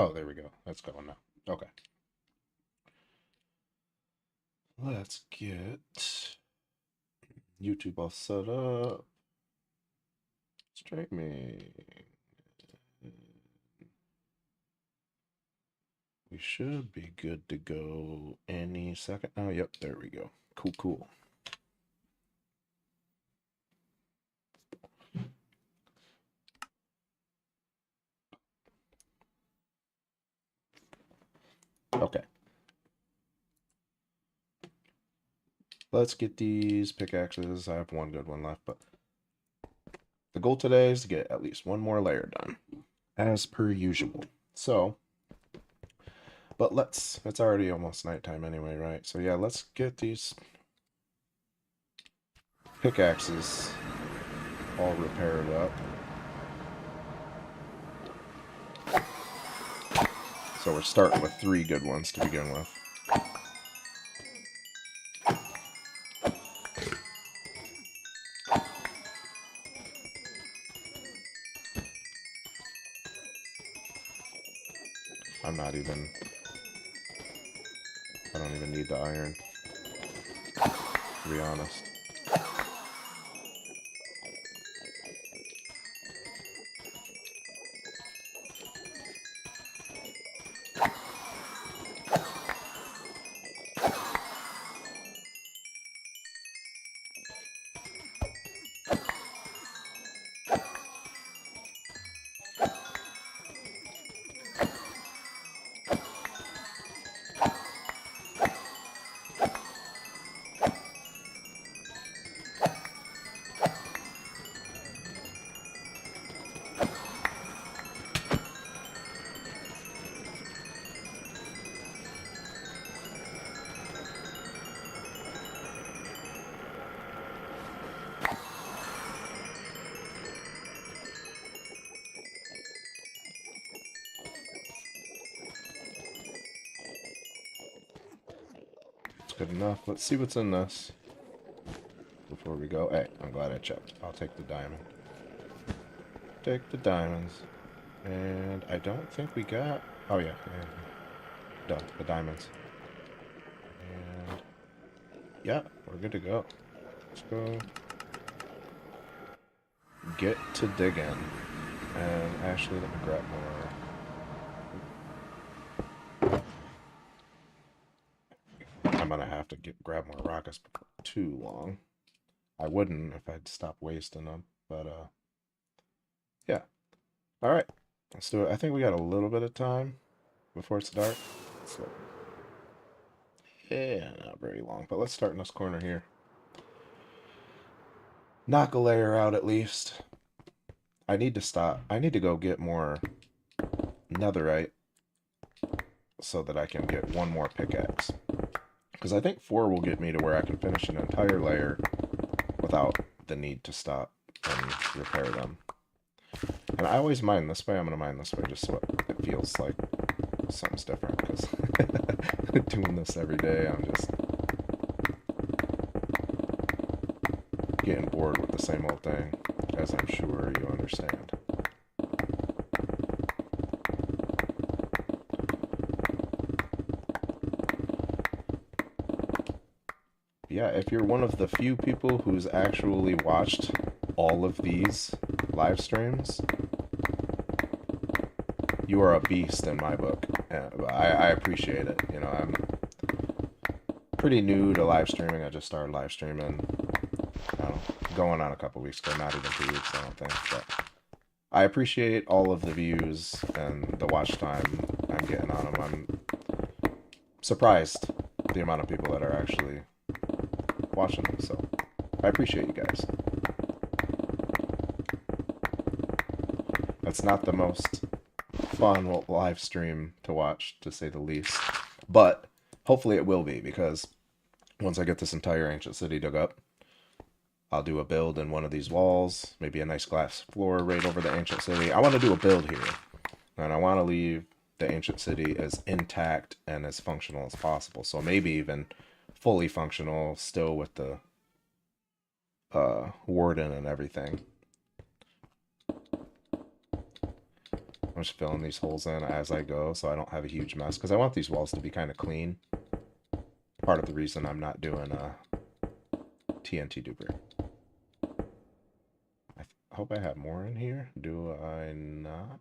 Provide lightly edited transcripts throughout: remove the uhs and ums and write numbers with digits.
Oh, there we go. That's going now. Okay. Let's get YouTube all set up. Streaming. We should be good to go any second. Oh, yep, there we go. Cool, cool. Okay. Let's get these pickaxes. I have one good one left, but the goal today is to get at least one more layer done, as per usual. So, but it's already almost nighttime anyway, right? So yeah, let's get these pickaxes all repaired up. So we're starting with 3 good ones to begin with. I don't even need the iron, to be honest. It's good enough. Let's see what's in this before we go. Hey, I'm glad I checked. I'll take the diamond. Take the diamonds. And I don't think we got... Oh, yeah. Done. The diamonds. And... yeah, we're good to go. Let's go get to digging. And actually, let me grab more. I'm gonna have to grab more rockets before too long. I wouldn't if I'd stop wasting them, but yeah. All right, let's do it. I think we got a little bit of time before it's dark. So, yeah, not very long, but let's start in this corner here. Knock a layer out at least. I need to stop. I need to go get more netherite so that I can get one more pickaxe. Because I think 4 will get me to where I can finish an entire layer without the need to stop and repair them. And I always mine this way. I'm going to mine this way just so it feels like something's different. Because doing this every day, I'm just getting bored with the same old thing, as I'm sure you understand. Yeah, if you're one of the few people who's actually watched all of these live streams, you are a beast in my book. I appreciate it. You know, I'm pretty new to live streaming. I just started live streaming, I don't know, going on a couple weeks ago, not even 2 weeks, I don't think. But I appreciate all of the views and the watch time I'm getting on them. I'm surprised the amount of people that are actually watching them, so I appreciate you guys. That's not the most fun live stream to watch, to say the least, but hopefully it will be, because once I get this entire ancient city dug up, I'll do a build in one of these walls, maybe a nice glass floor right over the ancient city. I want to do a build here, and I want to leave the ancient city as intact and as functional as possible, so maybe even fully functional, still with the warden and everything. I'm just filling these holes in as I go so I don't have a huge mess. Because I want these walls to be kind of clean. Part of the reason I'm not doing TNT duper. I hope I have more in here. Do I not?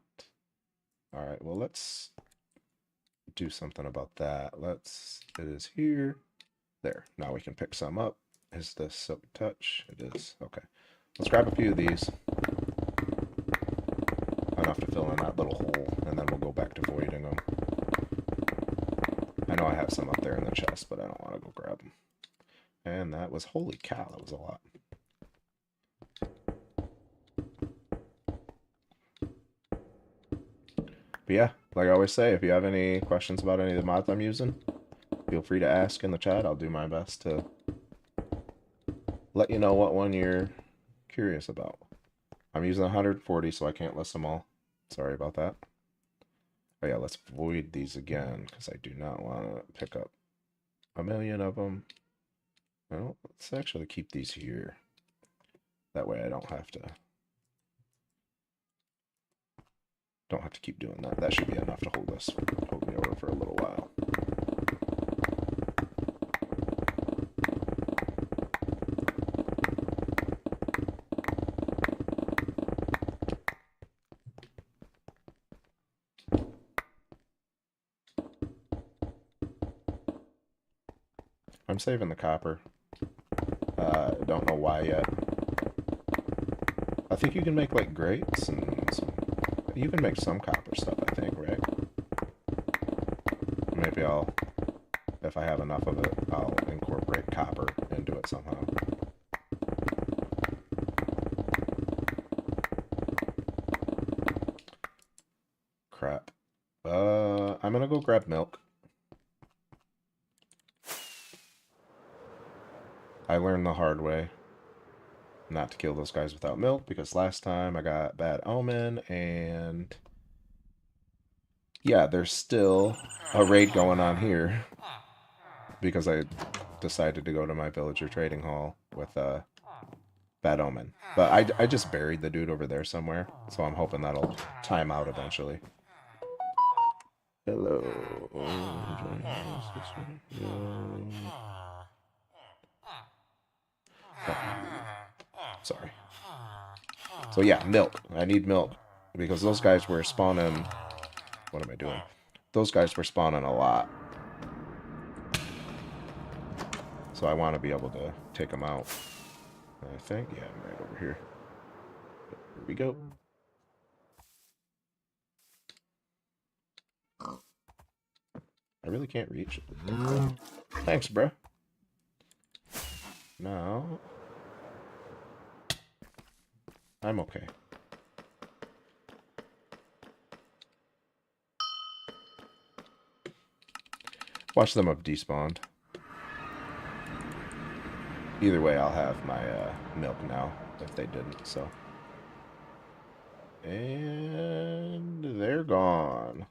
Alright, well let's do something about that. It is here. There. Now we can pick some up. Is this silk touch? It is. Okay. Let's grab a few of these. Enough to fill in that little hole, and then we'll go back to voiding them. I know I have some up there in the chest, but I don't want to go grab them. And that was, holy cow, that was a lot. But yeah, like I always say, if you have any questions about any of the mods I'm using, feel free to ask in the chat. I'll do my best to let you know what one you're curious about. I'm using 140, so I can't list them all. Sorry about that. Oh yeah, let's void these again, because I do not want to pick up a million of them. Well, let's actually keep these here. That way I don't have to keep doing that. That should be enough to hold me over for a little while. I'm saving the copper. Don't know why yet. I think you can make like grates and you can make some copper stuff, I think, right? Maybe if I have enough of it, I'll incorporate copper into it somehow. Crap. I'm gonna go grab milk. I learned the hard way not to kill those guys without milk, because last time I got bad omen, and yeah, there's still a raid going on here because I decided to go to my villager trading hall with bad omen. But I just buried the dude over there somewhere, so I'm hoping that'll time out eventually. Hello. Sorry. So yeah, milk. I need milk. Because those guys were spawning... What am I doing? Those guys were spawning a lot. So I want to be able to take them out. I think, yeah, I'm right over here. Here we go. I really can't reach it. Thanks, bro. No. I'm okay. Watch them have despawned. Either way, I'll have my milk now, if they didn't, so. And they're gone.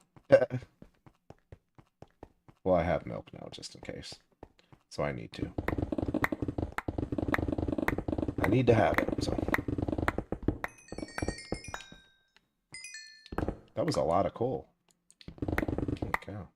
Well, I have milk now, just in case. So I need to. I need to have it, so. That was a lot of coal. Holy cow.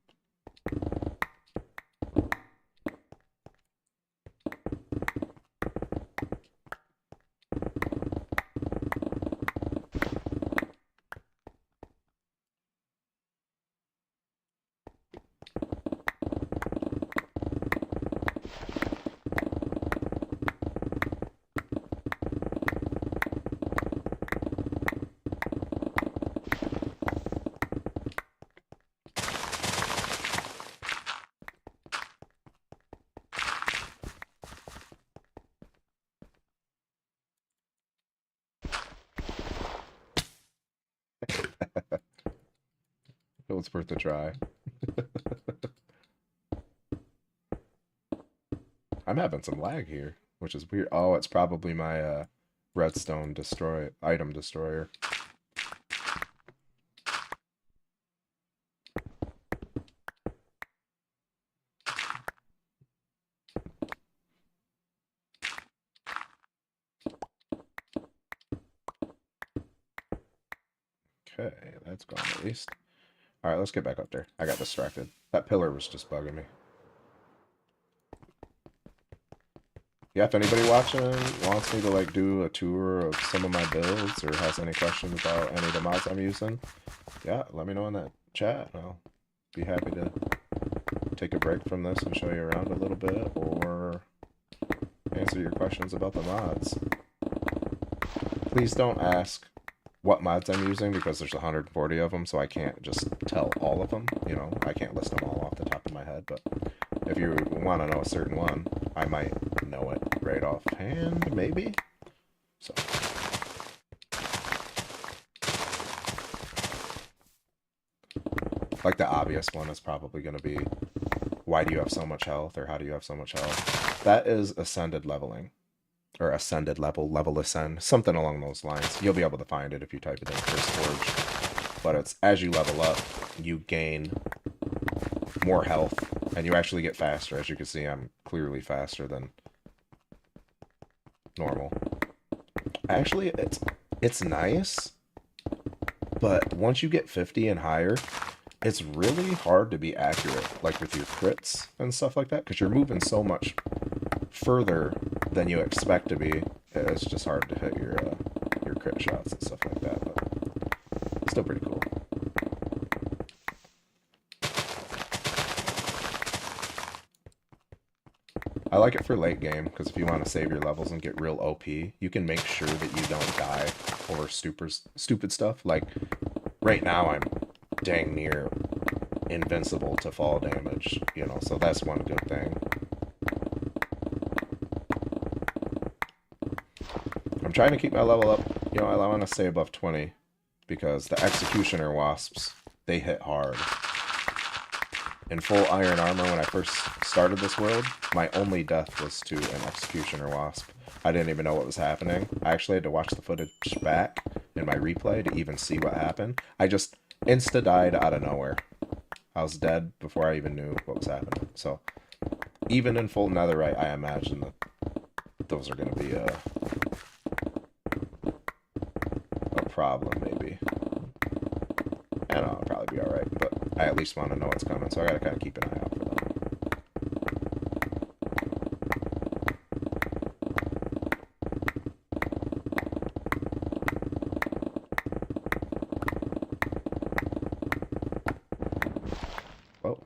It was worth a try. I'm having some lag here, which is weird. Oh, it's probably my redstone item destroyer. Okay, that's gone at least. Alright, let's get back up there. I got distracted. That pillar was just bugging me. Yeah, if anybody watching wants me to like do a tour of some of my builds or has any questions about any of the mods I'm using, yeah, let me know in that chat. I'll be happy to take a break from this and show you around a little bit or answer your questions about the mods. Please don't ask what mods I'm using because there's 140 of them, so I can't just tell all of them. You know, I can't list them all off the top of my head, but if you want to know a certain one, I might know it right offhand, maybe? So. Like the obvious one is probably going to be, why do you have so much health, or how do you have so much health? That is ascended leveling. Or ascended level, level ascend, something along those lines. You'll be able to find it if you type it in First Forge. But it's as you level up, you gain more health, and you actually get faster. As you can see, I'm clearly faster than normal. Actually, it's nice, but once you get 50 and higher, it's really hard to be accurate, like with your crits and stuff like that, because you're moving so much further than you expect to be. It's just hard to hit your crit shots and stuff like that, but still pretty cool. I like it for late game, because if you want to save your levels and get real OP, you can make sure that you don't die over stupid stuff. Like, right now I'm dang near invincible to fall damage, you know, so that's one good thing. I'm trying to keep my level up, you know, I want to stay above 20, because the executioner wasps, they hit hard. In full iron armor, when I first started this world, my only death was to an executioner wasp. I didn't even know what was happening. I actually had to watch the footage back in my replay to even see what happened. I just insta-died out of nowhere. I was dead before I even knew what was happening. So, even in full netherite, I imagine that those are going to be a problem, maybe. I don't know, I'll probably be alright, but I at least want to know what's coming, so I gotta kind of keep an eye out for them. Whoa.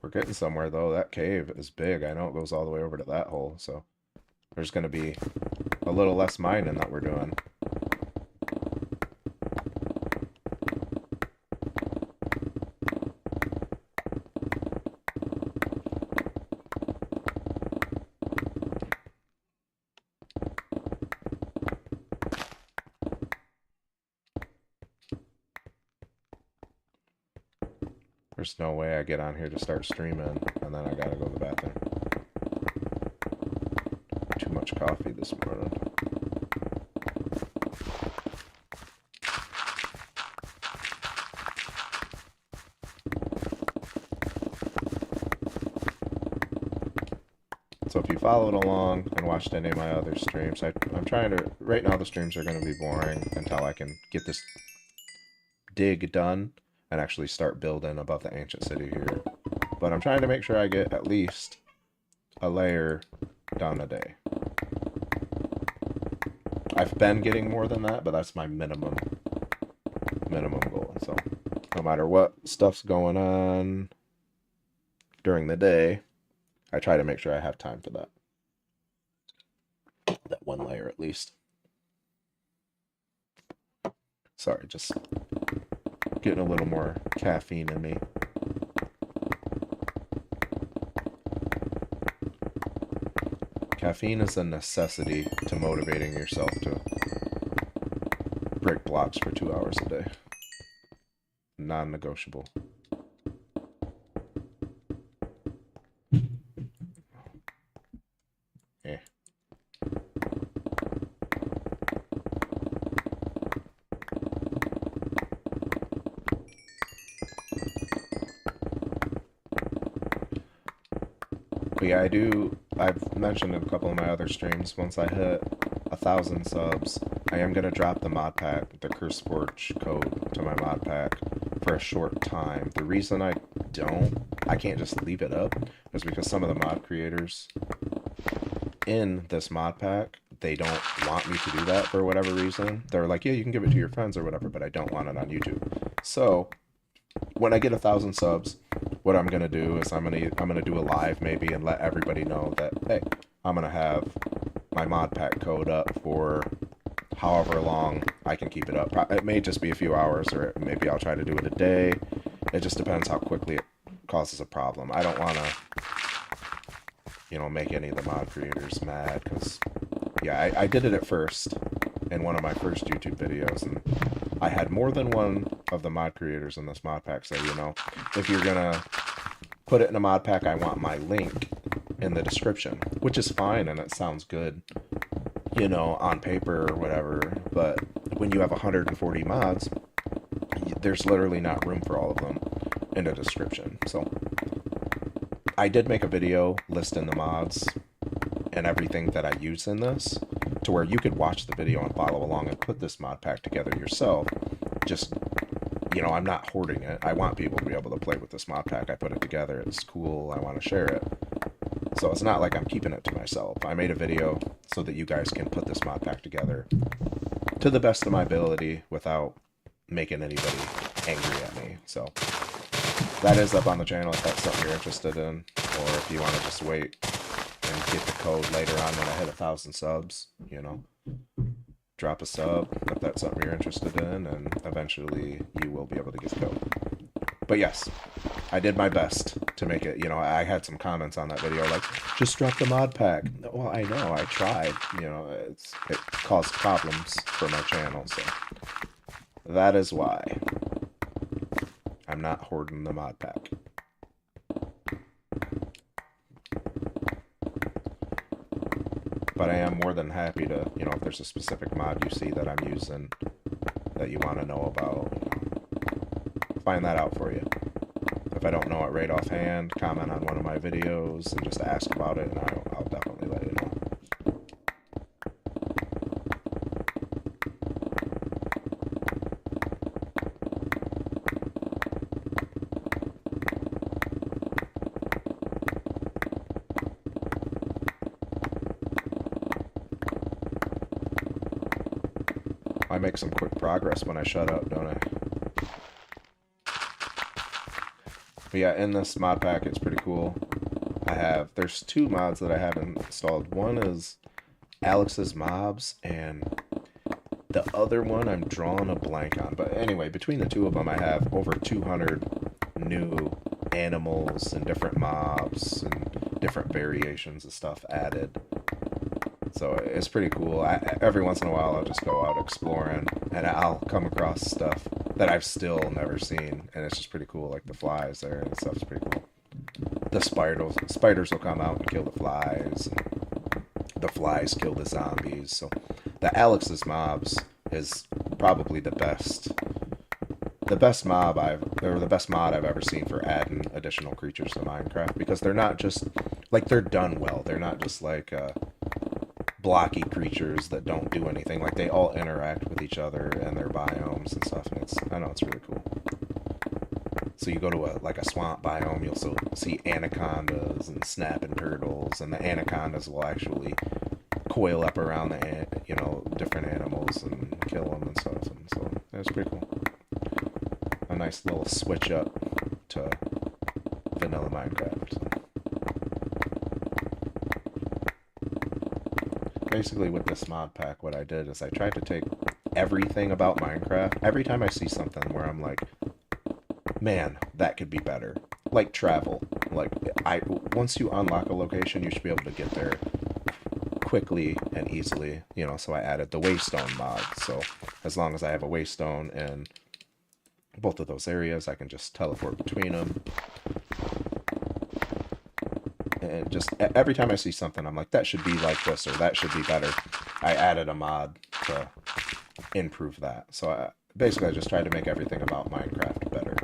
We're getting somewhere, though. That cave is big. I know it goes all the way over to that hole, so there's going to be a little less mining that we're doing. There's no way I get on here to start streaming, and then I gotta go to the bathroom. Too much coffee this morning. So if you followed along and watched any of my other streams, I'm trying to... Right now the streams are going to be boring until I can get this dig done and actually start building above the ancient city here. But I'm trying to make sure I get at least a layer done a day. I've been getting more than that, but that's my minimum goal. So no matter what stuff's going on during the day, I try to make sure I have time for that. That one layer at least. Sorry, just getting a little more caffeine in me. Caffeine is a necessity to motivating yourself to break blocks for 2 hours a day. Non-negotiable. Eh. But yeah, I've mentioned in a couple of my other streams, once I hit 1,000 subs, I am going to drop the mod pack, the Curse Forge code to my mod pack for a short time. The reason I can't just leave it up is because some of the mod creators in this mod pack, they don't want me to do that for whatever reason. They're like, yeah, you can give it to your friends or whatever, but I don't want it on YouTube. So when I get 1,000 subs, what I'm gonna do is I'm gonna do a live maybe and let everybody know that, hey, I'm gonna have my mod pack code up for however long I can keep it up. It may just be a few hours, or maybe I'll try to do it a day. It just depends how quickly it causes a problem. I don't want to, make any of the mod creators mad, because, yeah, I did it at first in one of my first YouTube videos, and I had more than one of the mod creators in this mod pack say, if you're gonna put it in a mod pack, I want my link in the description, which is fine, and it sounds good, on paper or whatever, but when you have 140 mods, there's literally not room for all of them in the description. So I did make a video listing the mods and everything that I use in this, to where you could watch the video and follow along and put this mod pack together yourself. Just, I'm not hoarding it. I want people to be able to play with this mod pack. I put it together. It's cool. I want to share it. So it's not like I'm keeping it to myself. I made a video so that you guys can put this mod pack together to the best of my ability without making anybody angry at me. So that is up on the channel if that's something you're interested in, or if you want to just wait and get the code later on when I hit 1,000 subs, drop a sub if that's something you're interested in, and eventually you will be able to get the code. But yes, I did my best to make it. I had some comments on that video like, just drop the mod pack. Well, I know, I tried. It caused problems for my channel, so that is why I'm not hoarding the mod pack. But I am more than happy to, if there's a specific mod you see that I'm using that you want to know about, find that out for you. If I don't know it right offhand, comment on one of my videos and just ask about it, and I'll definitely let you know. I make some quick progress when I shut up, don't I? But yeah, in this mod pack, it's pretty cool. There's two mods that I have installed. One is Alex's Mobs, and the other one I'm drawing a blank on. But anyway, between the two of them, I have over 200 new animals and different mobs and different variations of stuff added. So it's pretty cool. Every once in a while, I'll just go out exploring, and I'll come across stuff that I've still never seen, and it's just pretty cool. Like the flies there and stuff's pretty cool. The spiders will come out and kill the flies, and the flies kill the zombies. So the Alex's Mobs is probably the best mod I've ever seen for adding additional creatures to Minecraft, because they're not just like, they're done well. They're not just like blocky creatures that don't do anything. Like, they all interact with each other and their biomes and stuff, and I know it's really cool. So you go to a swamp biome, you'll see anacondas and snapping turtles, and the anacondas will actually coil up around the different animals and kill them and stuff, and so it's pretty cool. A nice little switch up to vanilla Minecraft. So. Basically, with this mod pack, what I did is I tried to take everything about Minecraft. Every time I see something where I'm like, man, that could be better. Like travel. Like, once you unlock a location, you should be able to get there quickly and easily. So I added the waystone mod. So as long as I have a waystone in both of those areas, I can just teleport between them. And just every time I see something, I'm like, that should be like this, or that should be better. I added a mod to improve that. So basically, I just tried to make everything about Minecraft better.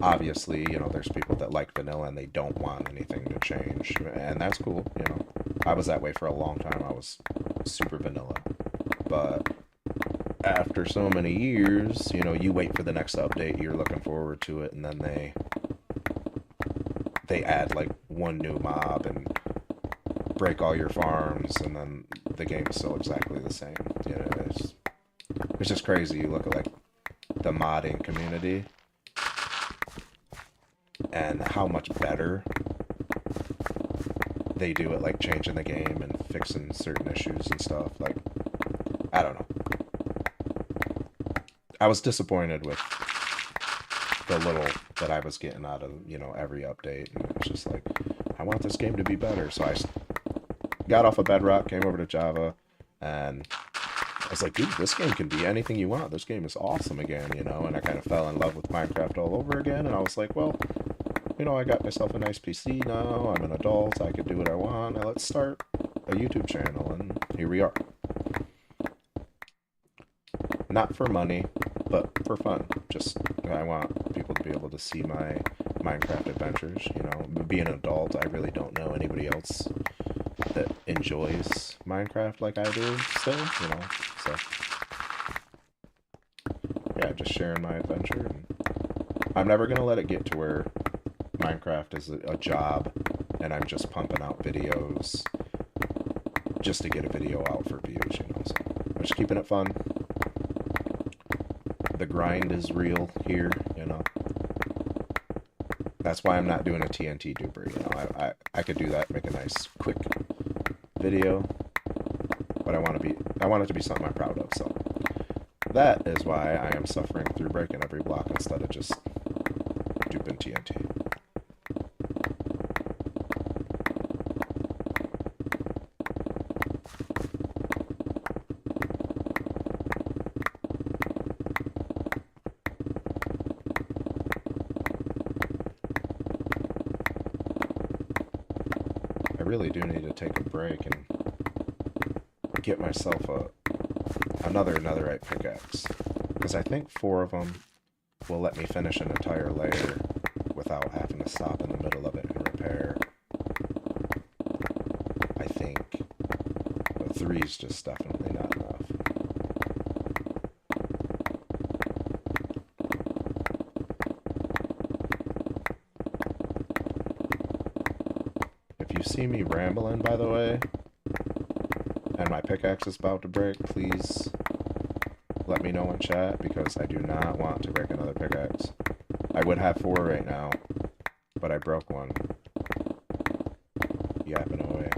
obviously, you know, there's people that like vanilla and they don't want anything to change, and that's cool, you know. I was that way for a long time. I was super vanilla. But after so many years, you know, you wait for the next update, you're looking forward to it, and then they add like one new mob and break all your farms, and then the game's still exactly the same. You know, it's just crazy. You look at like the modding community and how much better they do it, like changing the game and fixing certain issues and stuff. Like, I don't know. I was disappointed with the little that I was getting out of, you know, every update, and it was just like, I want this game to be better. So I got off of Bedrock, came over to Java, and I was like, dude, this game can be anything you want. This game is awesome again, you know, and I kind of fell in love with Minecraft all over again, and I was like, well, you know, I got myself a nice PC now, I'm an adult, I can do what I want, now let's start a YouTube channel, and here we are. Not for money, but for fun. Just, I want people to be able to see my Minecraft adventures, you know. Being an adult, I really don't know anybody else that enjoys Minecraft like I do still, you know, so yeah, just sharing my adventure. And I'm never gonna let it get to where Minecraft is a job and I'm just pumping out videos just to get a video out for views, you know, so I'm just keeping it fun. The grind is real here, you know. That's why I'm not doing a TNT duper, you know. I could do that, make a nice quick video, but I want it to be something I'm proud of, so that is why I am suffering through breaking every block instead of just duping TNT. I really do need to take a break and get myself another netherite pickaxe, because I think 4 of them will let me finish an entire layer without having to stop in the middle of it and repair. I think. But 3 is just definitely not enough. If you see me rambling, by the way, and my pickaxe is about to break, please let me know in chat, because I do not want to break another pickaxe. I would have 4 right now, but I broke one. Yapping away.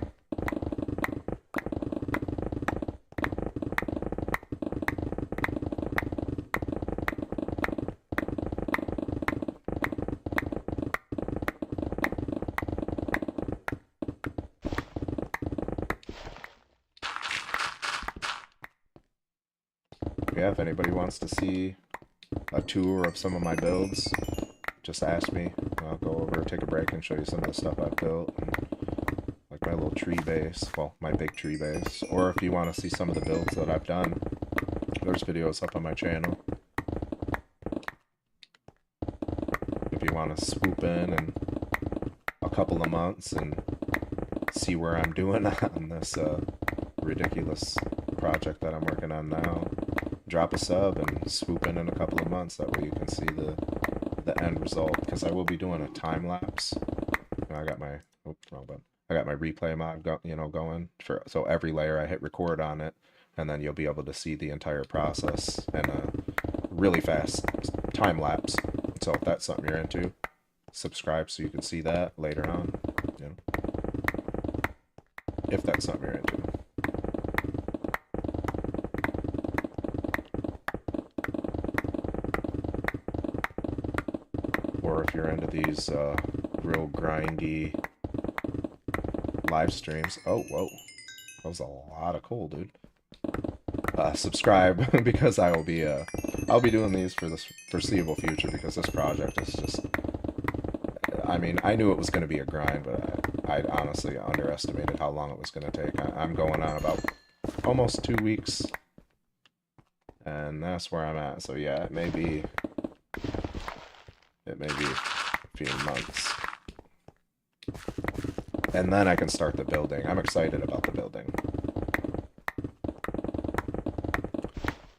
Yeah, if anybody wants to see a tour of some of my builds, just ask me. I'll go over, take a break, and show you some of the stuff I've built. And like my little tree base, well, my big tree base. Or if you want to see some of the builds that I've done, there's videos up on my channel. If you want to swoop in a couple of months and see where I'm doing on this ridiculous project that I'm working on now, drop a sub and swoop in a couple of months. That way you can see the end result, because I will be doing a time lapse. I got my wrong button. I got my replay mod going for, so every layer I hit record on it, and then you'll be able to see the entire process in a really fast time lapse. So if that's something you're into, subscribe so you can see that later on, you know, if that's something you're into. Or if you're into these real grindy live streams. Oh, whoa. That was a lot of coal, dude. Subscribe, because I'll be doing these for the foreseeable future, because this project is just, I mean, I knew it was going to be a grind, but I honestly underestimated how long it was going to take. I'm going on about almost 2 weeks, and that's where I'm at. So yeah, it it, maybe a few months. And then I can start the building. I'm excited about the building.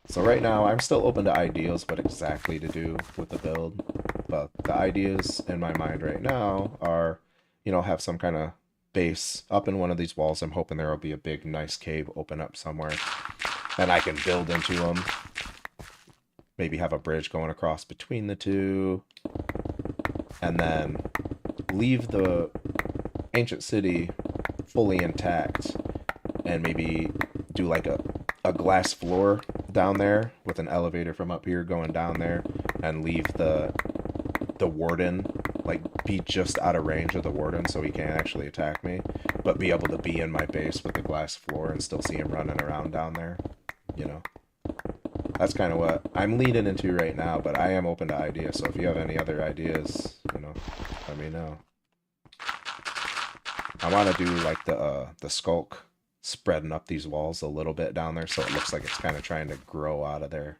So right now, I'm still open to ideas what exactly to do with the build. But the ideas in my mind right now are, you know, have some kind of base up in one of these walls. I'm hoping there will be a big, nice cave open up somewhere. And I can build into them. Maybe have a bridge going across between the two. And then leave the ancient city fully intact. And maybe do like a glass floor down there with an elevator from up here going down there. And leave the warden, like, be just out of range of the warden so he can't actually attack me. But be able to be in my base with the glass floor and still see him running around down there. You know? That's kind of what I'm leading into right now, but I am open to ideas. So if you have any other ideas, you know, let me know. I want to do like the skulk spreading up these walls a little bit down there so it looks like it's kind of trying to grow out of there.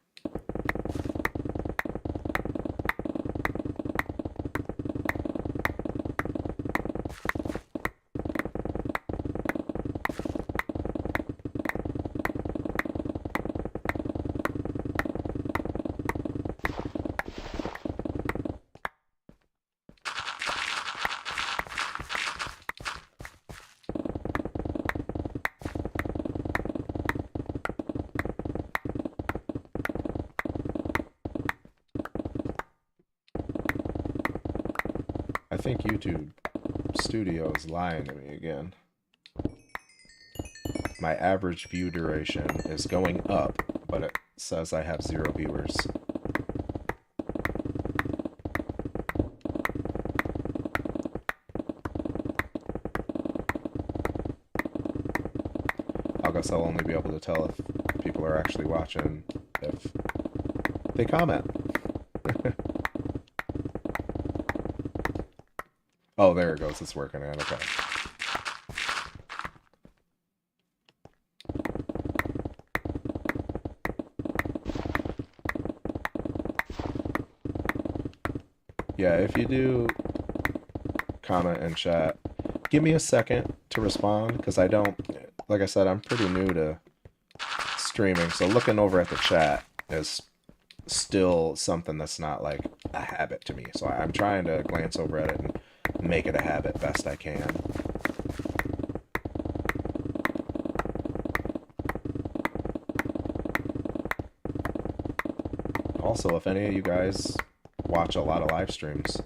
I think YouTube Studio is lying to me again. My average view duration is going up, but it says I have 0 viewers. I guess I'll only be able to tell if people are actually watching if they comment. Oh, there it goes. It's working out. Okay. Yeah, if you do comment and chat, give me a second to respond because I don't, like I said, I'm pretty new to streaming. So looking over at the chat is still something that's not like a habit to me. So I'm trying to glance over at it and make it a habit best I can. Also, if any of you guys watch a lot of live streams,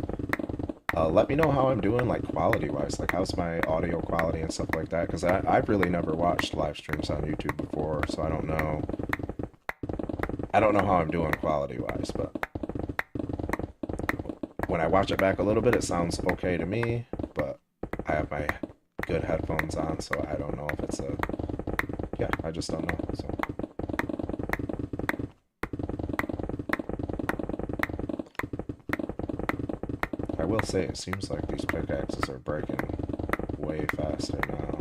let me know how I'm doing, like, quality-wise. Like, how's my audio quality and stuff like that? Because I've really never watched live streams on YouTube before, so I don't know. I don't know how I'm doing quality-wise, but when I watch it back a little bit, it sounds okay to me, but I have my good headphones on, so I don't know if it's a... Yeah, I just don't know, so... I will say, it seems like these pickaxes are breaking way faster now.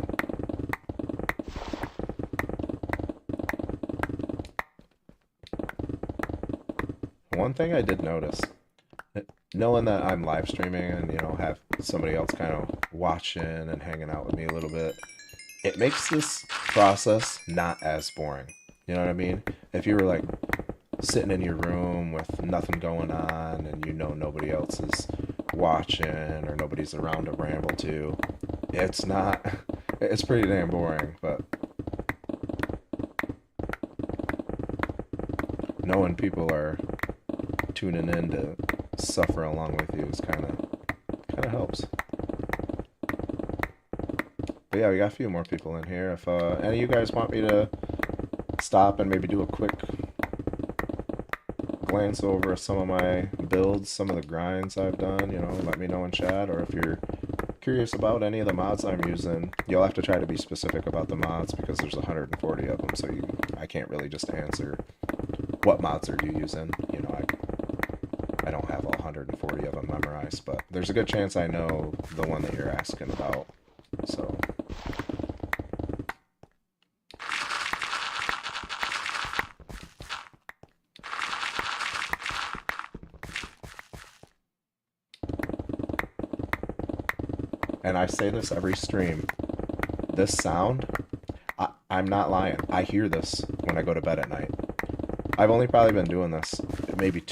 One thing I did notice, knowing that I'm live streaming and, you know, have somebody else kind of watching and hanging out with me a little bit, it makes this process not as boring. You know what I mean? If you were, like, sitting in your room with nothing going on and you know nobody else is watching or nobody's around to ramble to, it's not, it's pretty damn boring, but knowing people are tuning in to suffer along with you is kind of helps. But yeah, we got a few more people in here. If any of you guys want me to stop and maybe do a quick glance over some of my builds, some of the grinds I've done, you know, let me know in chat. Or if you're curious about any of the mods I'm using, you'll have to try to be specific about the mods because there's 140 of them, so I can't really just answer what mods are you using. You know, I don't have all 140 of them memorized, but there's a good chance I know the one that you're asking about, so... And I say this every stream. This sound, I'm not lying. I hear this when I go to bed at night. I've only probably been doing this maybe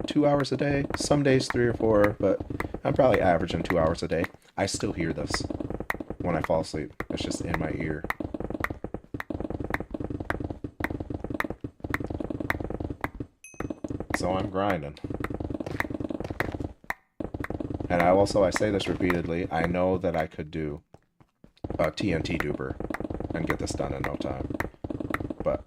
two hours a day. Some days 3 or 4, but I'm probably averaging 2 hours a day. I still hear this when I fall asleep. It's just in my ear. So I'm grinding. And I say this repeatedly, I know that I could do a TNT duper and get this done in no time. But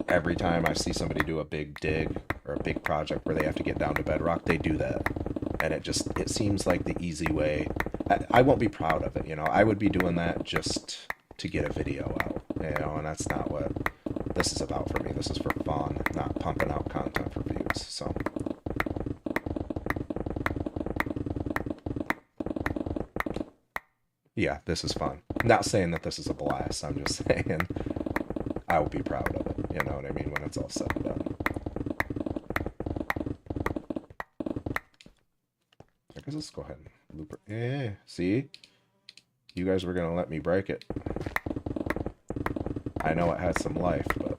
every time I see somebody do a big dig or a big project where they have to get down to bedrock, they do that. And it seems like the easy way. I won't be proud of it, you know. I would be doing that just to get a video out, you know, and that's not what this is about for me. This is for fun, not pumping out content for views, so. Yeah, this is fun. Not saying that this is a blast, I'm just saying I will be proud of it, you know what I mean, when it's all said and done. I guess let's go ahead and loop it. See? You guys were gonna let me break it. I know it had some life, but...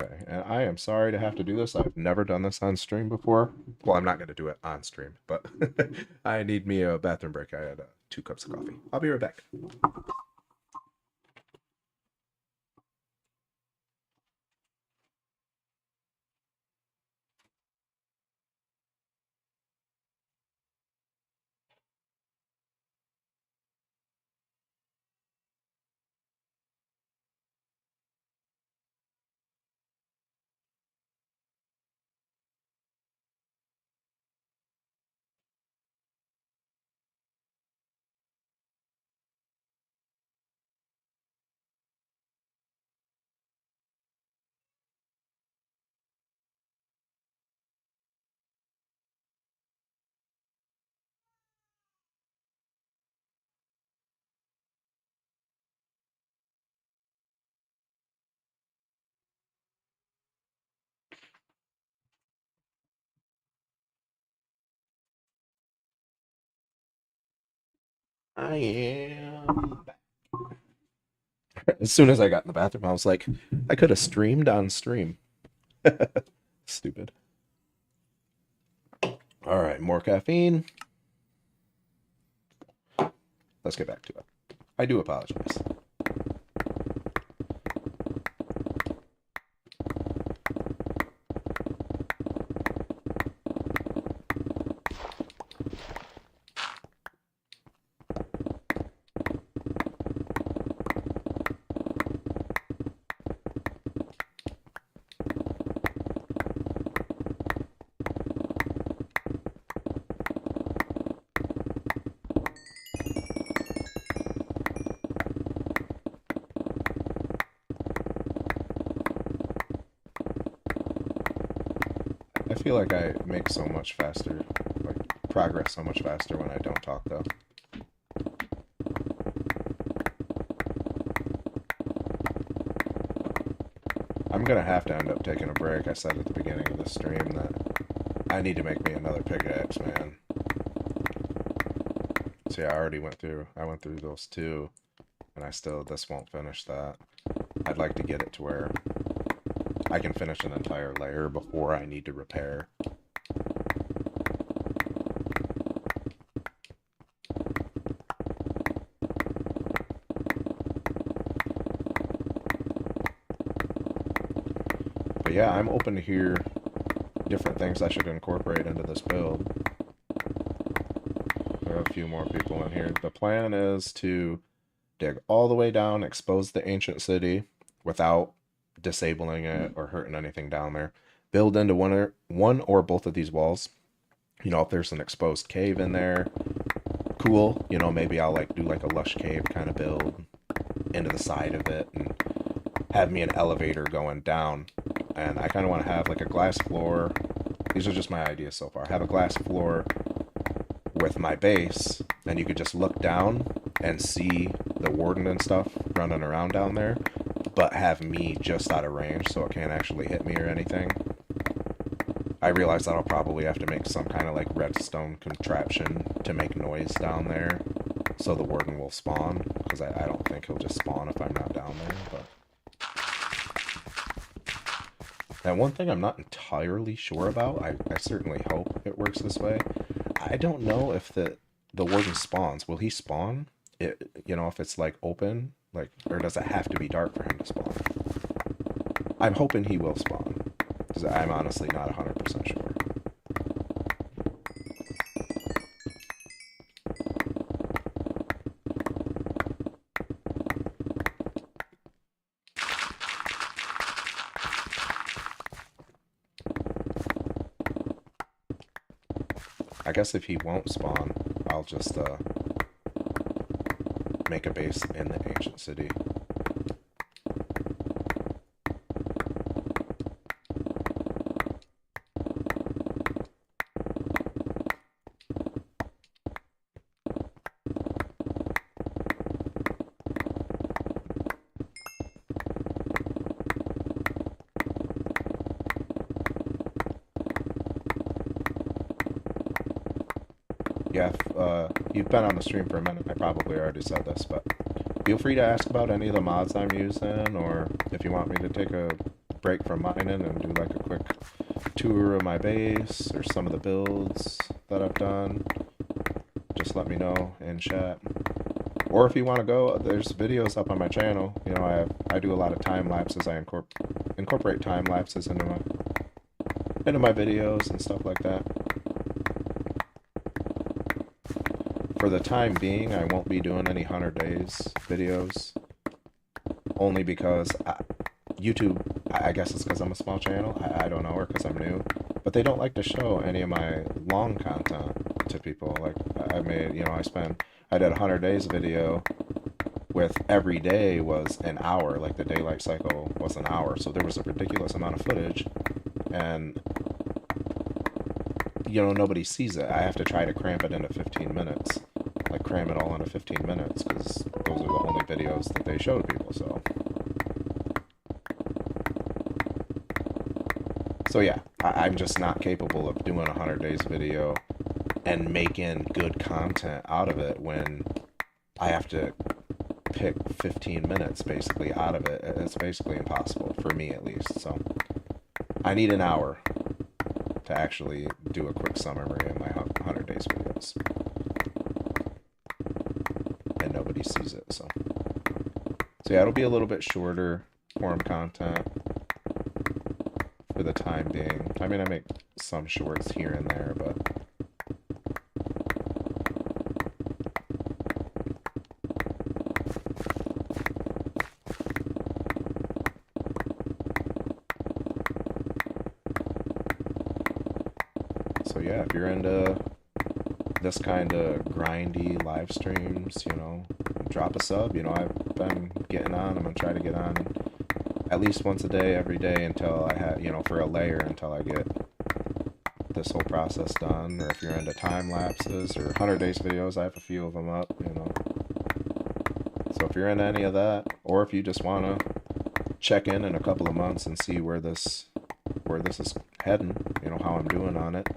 Okay, and I am sorry to have to do this. I've never done this on stream before. Well, I'm not going to do it on stream, but I need me a bathroom break. I had 2 cups of coffee. I'll be right back. I am back. As soon as I got in the bathroom, I was like, I could have streamed on stream. Stupid. All right, more caffeine. Let's get back to it. I do apologize. I feel like I make so much faster, like progress so much faster when I don't talk though. I'm gonna have to end up taking a break. I said at the beginning of the stream that I need to make me another pickaxe, man. See, I went through those 2, and this won't finish that. I'd like to get it to where I can finish an entire layer before I need to repair. But yeah, I'm open to hear different things I should incorporate into this build. There are a few more people in here. The plan is to dig all the way down, expose the ancient city without disabling it or hurting anything down there. Build into one or both of these walls. You know, if there's an exposed cave in there, cool. You know, maybe I'll like do like a lush cave kind of build into the side of it and have me an elevator going down. And I kind of want to have like a glass floor. These are just my ideas so far. Have a glass floor with my base, and you could just look down and see the warden and stuff running around down there, but have me just out of range so it can't actually hit me or anything. I realize that I'll probably have to make some kind of like redstone contraption to make noise down there so the warden will spawn, because I don't think he'll just spawn if I'm not down there. But now, one thing I'm not entirely sure about, I certainly hope it works this way. I don't know if the warden spawns. Will he spawn? You know, if it's like open, like, or does it have to be dark for him to spawn? I'm hoping he will spawn, because I'm honestly not 100% sure. I guess if he won't spawn, I'll just make a base in the ancient city. Yeah, if you've been on the stream for a minute, I probably already said this, but feel free to ask about any of the mods I'm using, or if you want me to take a break from mining and do like a quick tour of my base or some of the builds that I've done, just let me know in chat. Or if you want to go, there's videos up on my channel. You know, I do a lot of time lapses. I incorporate time lapses into my videos and stuff like that. For the time being, I won't be doing any 100 days videos, only because YouTube, I guess it's because I'm a small channel, I don't know, or because I'm new, but they don't like to show any of my long content to people. Like, I made, you know, I did a 100 days video with every day was an hour, like the daylight cycle was an hour, so there was a ridiculous amount of footage, and you know, nobody sees it. I have to try to cramp it into 15 minutes. Like, cram it all into 15 minutes, because those are the only videos that they show to people, so. So yeah, I'm just not capable of doing a 100 days video and making good content out of it when I have to pick 15 minutes basically out of it. It's basically impossible, for me at least, so. I need an hour to actually do a quick summary of my 100 days videos. And nobody sees it, so. So yeah, it'll be a little bit shorter form content for the time being. I mean, I make some shorts here and there, but so yeah, if you're into this kind of grindy live streams, you know, drop a sub. You know, I've been getting on. I'm gonna try to get on at least once a day, every day, until I have, you know, for a layer, until I get this whole process done. Or if you're into time lapses or 100 days videos, I have a few of them up, you know. So if you're into any of that, or if you just want to check in a couple of months and see where this is heading, you know, how I'm doing on it,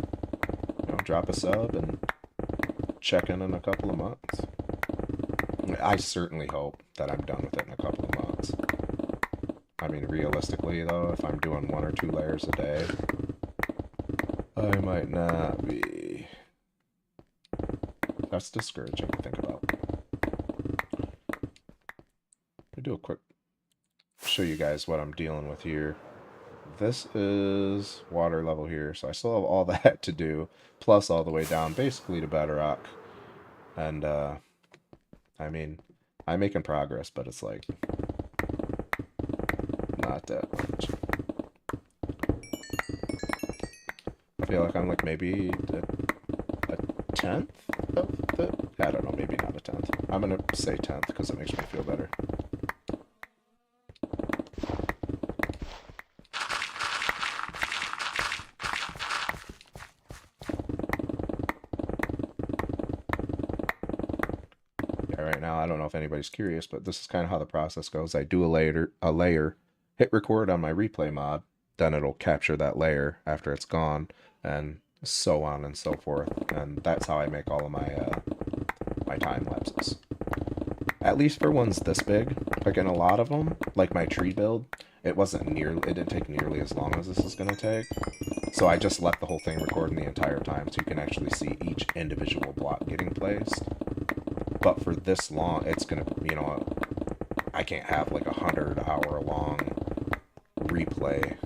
you know, drop a sub and check in a couple of months. I certainly hope that I'm done with it in a couple of months. I mean, realistically though, if I'm doing 1 or 2 layers a day, I might not be. That's discouraging to think about. I'll do a quick, show you guys what I'm dealing with here. this is water level here, so I still have all that to do, plus all the way down basically to bedrock. And I mean, I'm making progress, but it's like not that much. I feel like I'm like maybe a tenth of the, I don't know, maybe not a tenth. I'm gonna say tenth because it makes me feel better. Right now, I don't know if anybody's curious, but this is kind of how the process goes. I do a layer, hit record on my replay mod, then it'll capture that layer after it's gone, and so on and so forth. And that's how I make all of my my time lapses. At least for ones this big, like in a lot of them, like my tree build, it didn't take nearly as long as this is gonna take. So I just let the whole thing recording the entire time, so you can actually see each individual block getting placed. But for this long, it's gonna, you know, I can't have like 100-hour long replay.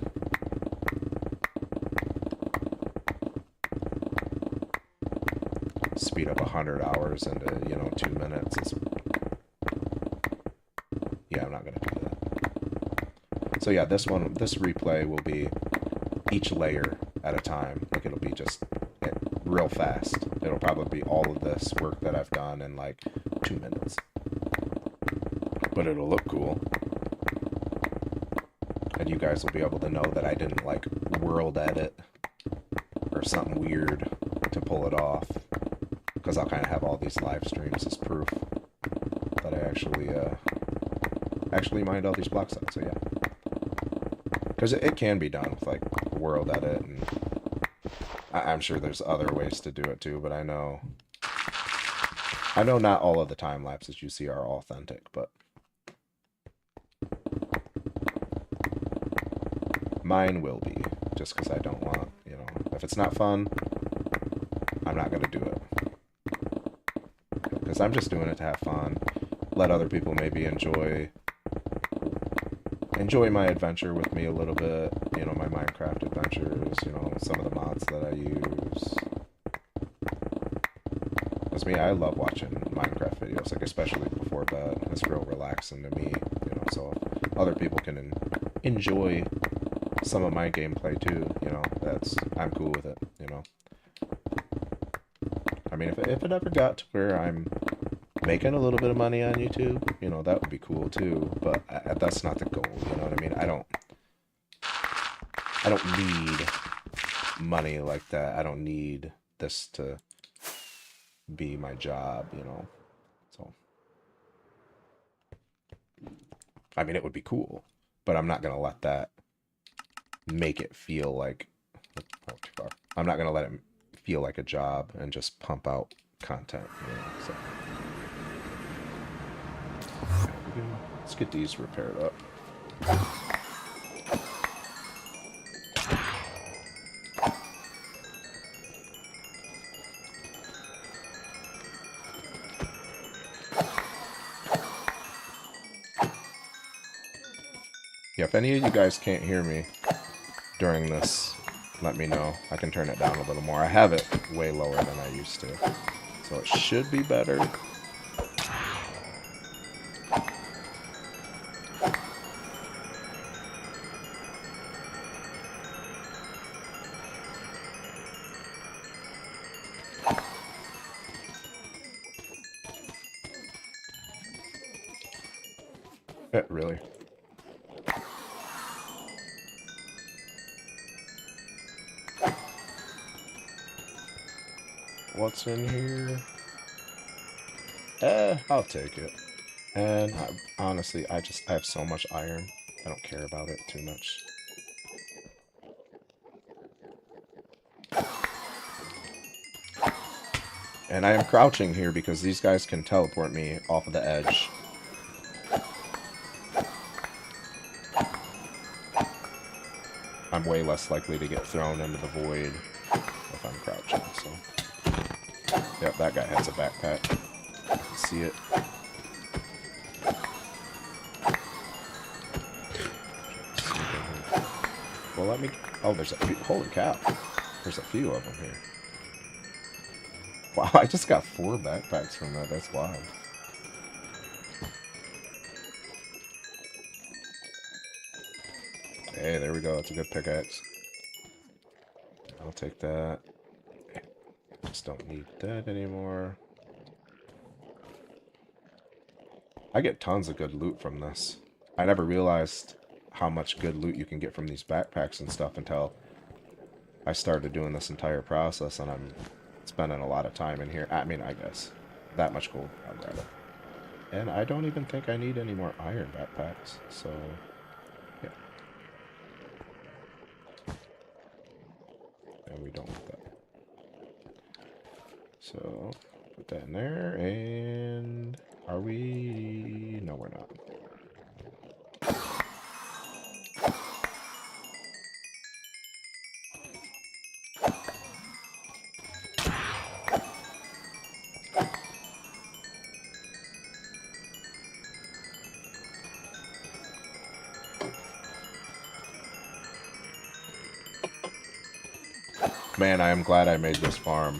Speed up 100 hours into, you know, 2 minutes. Yeah, I'm not gonna do that. So yeah, this replay will be each layer at a time. Like it'll be just real fast. It'll probably be all of this work that I've done in like 2 minutes. But it'll look cool. And you guys will be able to know that I didn't like world edit or something weird to pull it off. Because I'll kind of have all these live streams as proof that I actually mined all these blocks out. So yeah. Because it can be done with like world edit, and I'm sure there's other ways to do it too, but I know not all of the time lapses you see are authentic, but mine will be, just because I don't want, you know, if it's not fun, I'm not going to do it. Because I'm just doing it to have fun, let other people maybe enjoy my adventure with me a little bit, you know, my Minecraft adventures, you know, some of the mods that I use. Because me, I love watching Minecraft videos, like especially before bed. It's real relaxing to me, you know, so other people can enjoy some of my gameplay too, you know, I'm cool with it, you know. I mean, if it ever got to where I'm making a little bit of money on YouTube, you know, that would be cool too, but that's not the goal, you know what I mean? I don't need money like that. I don't need this to be my job, you know. So I mean, it would be cool, but I'm not gonna let that make it feel like, oh, too far. I'm not gonna let it feel like a job and just pump out content, you know. So let's get these repaired up. Yeah, if any of you guys can't hear me during this, let me know. I can turn it down a little more. I have it way lower than I used to, so it should be better. Really? What's in here? I'll take it. And honestly, I have so much iron. I don't care about it too much. And I am crouching here because these guys can teleport me off of the edge. I'm way less likely to get thrown into the void if I'm crouching, so. Yep, that guy has a backpack. I can see it. Well, let me... Oh, there's a few... Holy cow. There's a few of them here. Wow, I just got 4 backpacks from that. That's wild. Hey, there we go. That's a good pickaxe. I'll take that. Just don't need that anymore. I get tons of good loot from this. I never realized how much good loot you can get from these backpacks and stuff until I started doing this entire process, and I'm spending a lot of time in here. I mean, I guess that much gold, I'd rather. And I don't even think I need any more iron backpacks, so yeah. And we don't want that. So put that in there, and are we? No, we're not. Man, I am glad I made this farm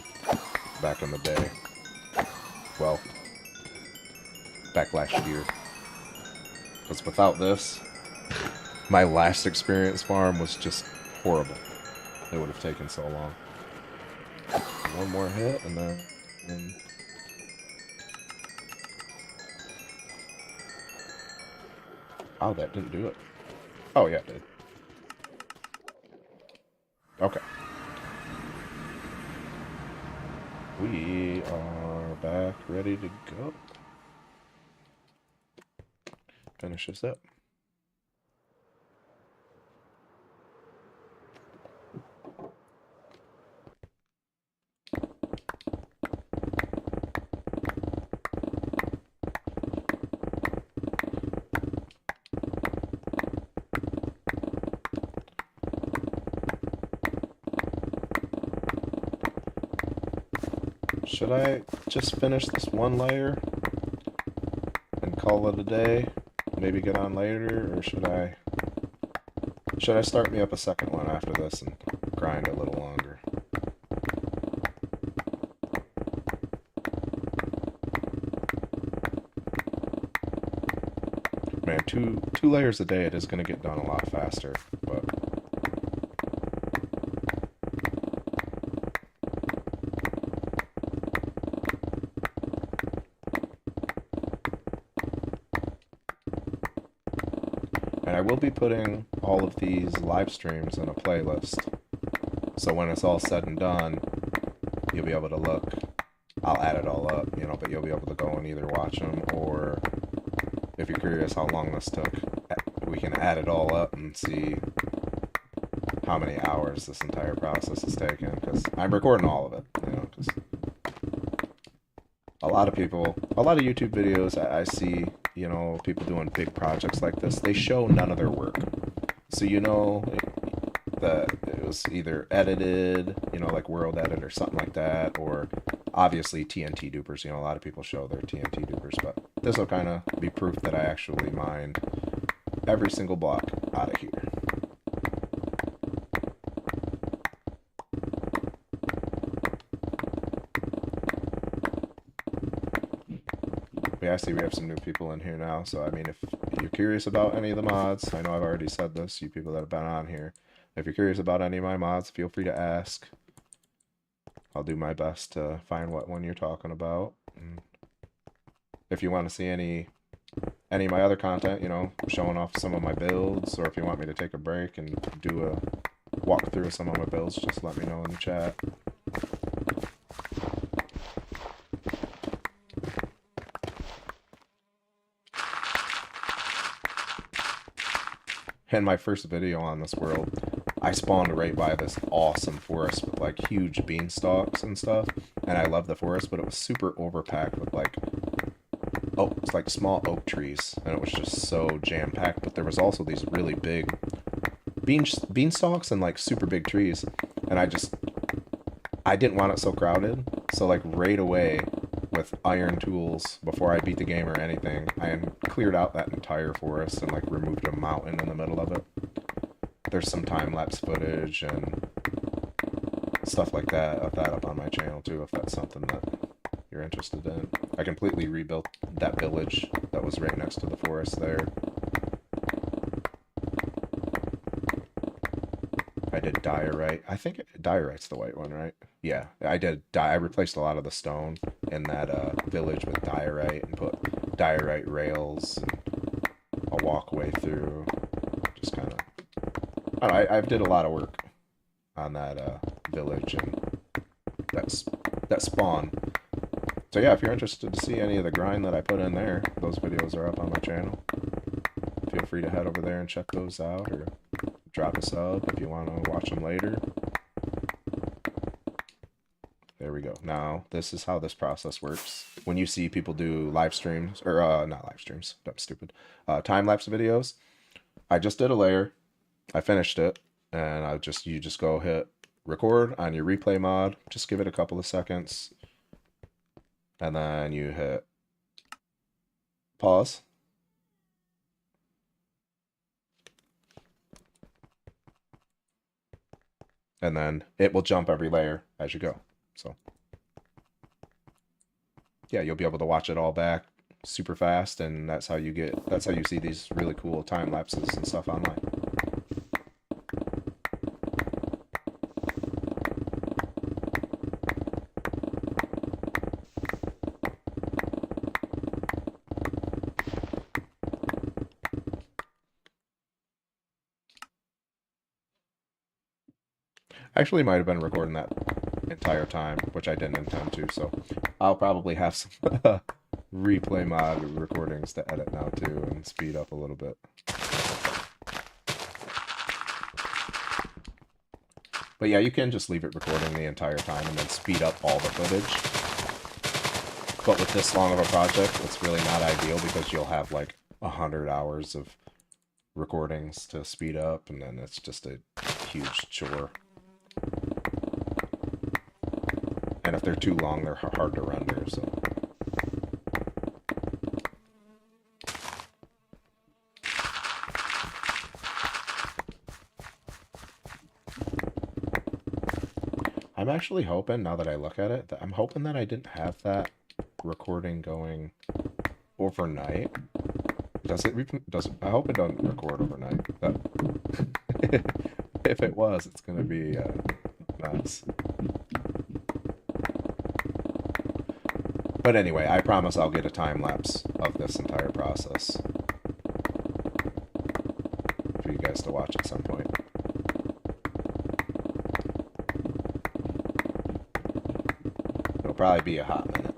back in the day. Well, back last year. Because without this, my last experience farm was just horrible. It would have taken so long. One more hit, and then... Oh, that didn't do it. Oh, yeah, it did. Okay. We are back, ready to go. Finish this up. Should I just finish this one layer and call it a day? Maybe get on later, or should I start me up a second one after this and grind a little longer? Man, two layers a day, it is going to get done a lot faster, but... And I will be putting all of these live streams in a playlist. So when it's all said and done, you'll be able to look. I'll add it all up, you know, but you'll be able to go and either watch them, or if you're curious how long this took, we can add it all up and see how many hours this entire process has taken, because I'm recording all of it, you know, because a lot of YouTube videos I see, you know, people doing big projects like this, they show none of their work. So you know that it was either edited, you know, like World Edit or something like that, or obviously TNT dupers. You know, a lot of people show their TNT dupers, but this will kind of be proof that I actually mined every single block out of here. Yeah, I see we have some new people in here now, so I mean, if you're curious about any of the mods, I know I've already said this, you people that have been on here, if you're curious about any of my mods, feel free to ask. I'll do my best to find what one you're talking about. And if you want to see any of my other content, you know, showing off some of my builds, or if you want me to take a break and do a walkthrough of some of my builds, just let me know in the chat. In my first video on this world, I spawned right by this awesome forest with like huge beanstalks and stuff, and I love the forest, but it was super overpacked with like, oh, it's like small oak trees, and it was just so jam-packed, but there was also these really big beanstalks and like super big trees, and I didn't want it so crowded, so like right away, with iron tools, before I beat the game or anything, I cleared out that entire forest and like removed a mountain in the middle of it. there's some time-lapse footage and stuff like that of that up on my channel too, if that's something that you're interested in. I completely rebuilt that village that was right next to the forest there. I did diorite. I think diorite's the white one, right? Yeah, I did. I replaced a lot of the stone in that village with diorite and put diorite rails and a walkway through. Just kind of. I did a lot of work on that village and that spawn. So yeah, if you're interested to see any of the grind that I put in there, those videos are up on my channel. Feel free to head over there and check those out, or drop a sub if you want to watch them later. There we go. Now, this is how this process works. When you see people do live streams, or not live streams, I'm stupid, time-lapse videos, I just did a layer, I finished it, and you just go hit record on your replay mod, just give it a couple of seconds, and then you hit pause. And then it will jump every layer as you go. So yeah, you'll be able to watch it all back super fast, and that's how you see these really cool time lapses and stuff online. Actually, might have been recording that entire time, which I didn't intend to, so I'll probably have some replay mod recordings to edit now too and speed up a little bit. But yeah, you can just leave it recording the entire time and then speed up all the footage. But with this long of a project, it's really not ideal because you'll have like 100 hours of recordings to speed up, and then it's just a huge chore. And if they're too long, they're hard to render, so. I'm actually hoping, now that I look at it, that I'm hoping that I didn't have that recording going overnight. Does it? I hope it doesn't record overnight. But if it was, it's gonna be nuts. But anyway, I promise I'll get a time lapse of this entire process for you guys to watch at some point. It'll probably be a hot minute.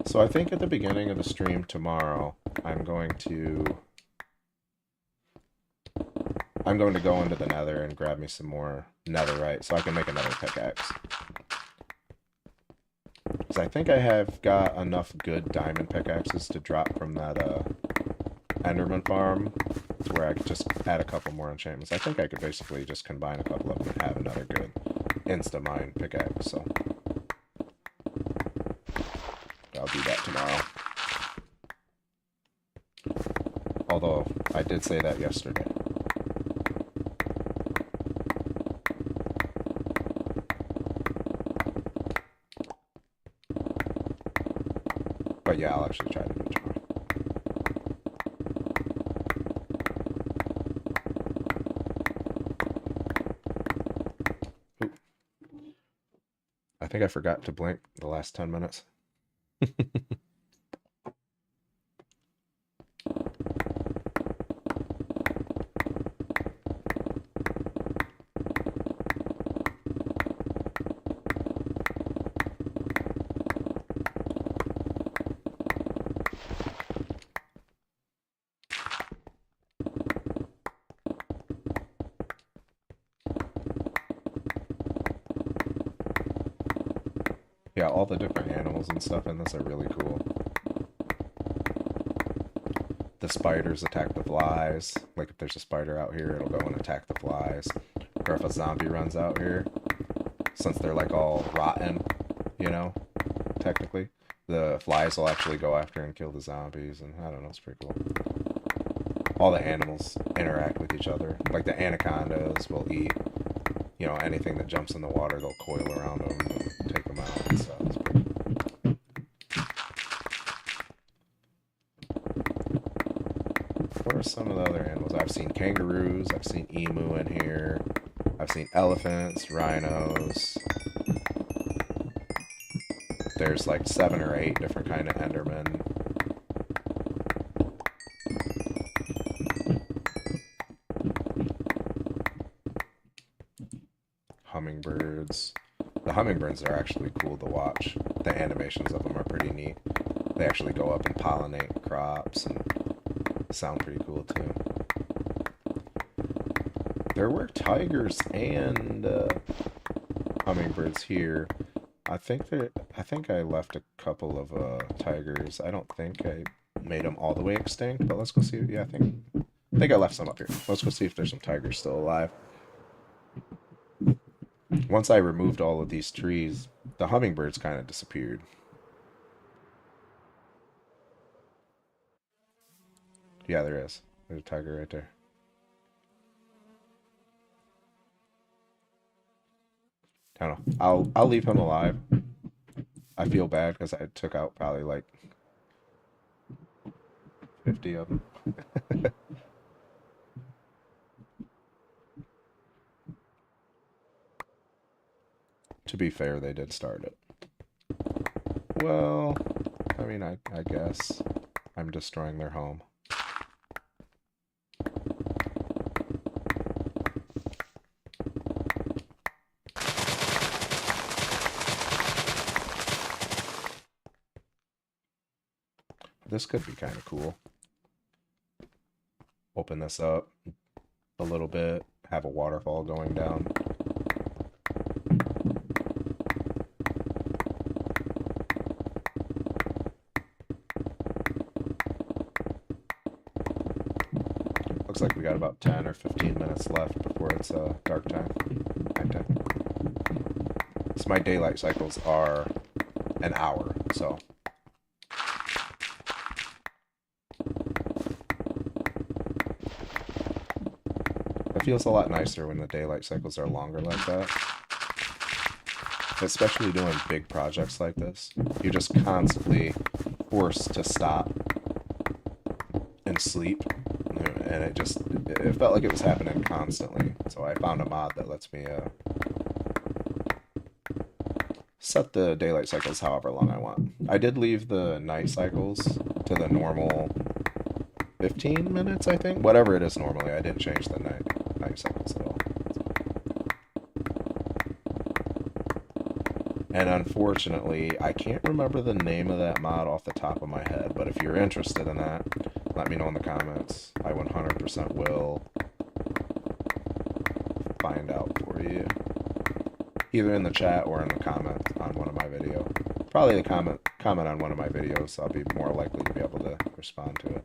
So I think at the beginning of the stream tomorrow, I'm going to go into the nether and grab me some more netherite so I can make another pickaxe. Because I think I have got enough good diamond pickaxes to drop from that Enderman farm to where I could just add a couple more enchantments. I think I could basically just combine a couple of them and have another good insta-mine pickaxe, so I'll do that tomorrow. Although, I did say that yesterday. But yeah, I'll actually try to do it tomorrow. Ooh. I think I forgot to blink the last 10 minutes. Yeah, all the different animals and stuff in this are really cool. The the spiders attack the flies. Like if there's a spider out here, it'll go and attack the flies. Or if a zombie runs out here, since they're like all rotten, you know, technically, the flies will actually go after and kill the zombies. And I don't know, it's pretty cool. All the animals interact with each other. Like the anacondas will eat, you know, anything that jumps in the water, they'll coil around them and take them out and stuff. It's pretty cool. What are some of the other animals? I've seen kangaroos, I've seen emu in here, I've seen elephants, rhinos. There's like 7 or 8 different kind of endermen. Hummingbirds. The hummingbirds are actually cool to watch. The animations of them are pretty neat. They actually go up and pollinate crops and sound pretty cool too. There were tigers and hummingbirds here. I think I left a couple of tigers. I don't think I made them all the way extinct, but let's go see. Yeah, I think I left some up here. Let's go see if there's some tigers still alive. Once I removed all of these trees, the hummingbirds kind of disappeared. Yeah, there is. There's a tiger right there. I don't know. I'll leave him alive. I feel bad because I took out probably like 50 of them. To be fair, they did start it. Well, I mean, I guess I'm destroying their home. This could be kind of cool. Open this up a little bit, have a waterfall going down. Looks like we got about 10 or 15 minutes left before it's dark time, nighttime. So my daylight cycles are an hour, so. It feels a lot nicer when the daylight cycles are longer like that. Especially doing big projects like this. You're just constantly forced to stop and sleep. And it felt like it was happening constantly. So I found a mod that lets me set the daylight cycles however long I want. I did leave the night cycles to the normal 15 minutes, I think. Whatever it is normally. I didn't change the night cycles at all. And unfortunately, I can't remember the name of that mod off the top of my head, but if you're interested in that, let me know in the comments. I 100% will find out for you. Either in the chat or in the comment on one of my videos. Probably the comment on one of my videos, so I'll be more likely to be able to respond to it.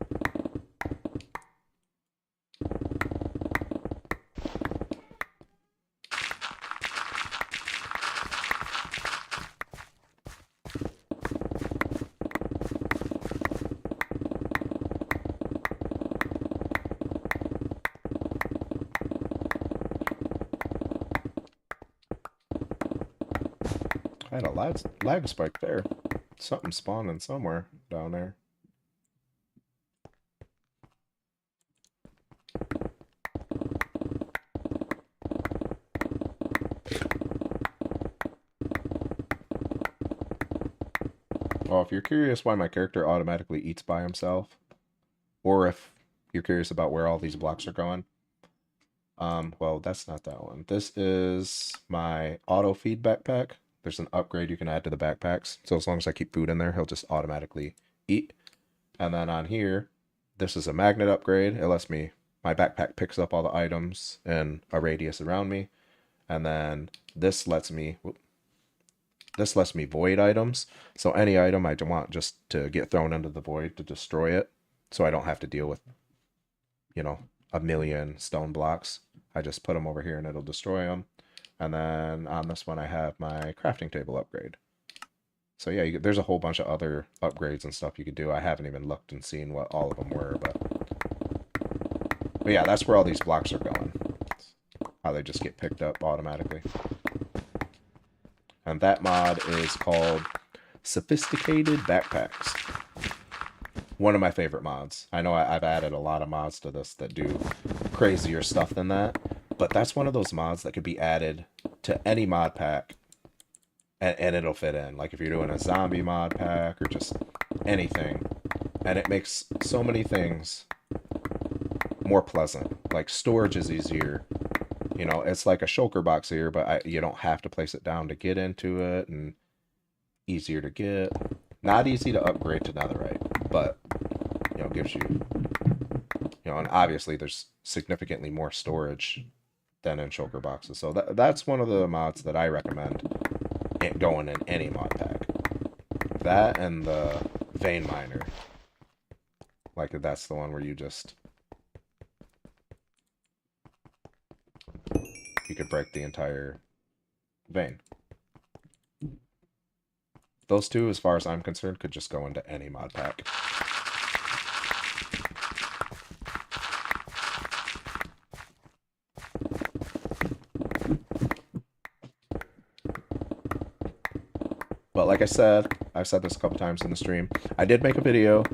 I had a lag spike there. Something spawning somewhere down there. Well, if you're curious why my character automatically eats by himself, or if you're curious about where all these blocks are going, well, that's not that one. This is my auto feed backpack. There's an upgrade you can add to the backpacks. So as long as I keep food in there, he'll just automatically eat. And then on here, this is a magnet upgrade. It lets me, my backpack picks up all the items in a radius around me. And then this lets me void items. So any item I want just to get thrown into the void to destroy it, so I don't have to deal with, a million stone blocks. I just put them over here and it'll destroy them. And then on this one, I have my crafting table upgrade. So yeah, there's a whole bunch of other upgrades and stuff you could do. I haven't even looked and seen what all of them were, but yeah, that's where all these blocks are going. How they just get picked up automatically. And that mod is called Sophisticated Backpacks. One of my favorite mods. I know I've added a lot of mods to this that do crazier stuff than that, but that's one of those mods that could be added to any mod pack and it'll fit in. Like if you're doing a zombie mod pack or just anything, and it makes so many things more pleasant. Like storage is easier. It's like a shulker box here, but you don't have to place it down to get into it, and easier to get. Not easy to upgrade to netherite, but gives you, and obviously there's significantly more storage than in shulker boxes. So that's one of the mods that I recommend going in any mod pack. That and the vein miner. Like that's the one where you could break the entire vein. Those two, as far as I'm concerned, could just go into any mod pack. But like I've said this a couple times in the stream, I did make a video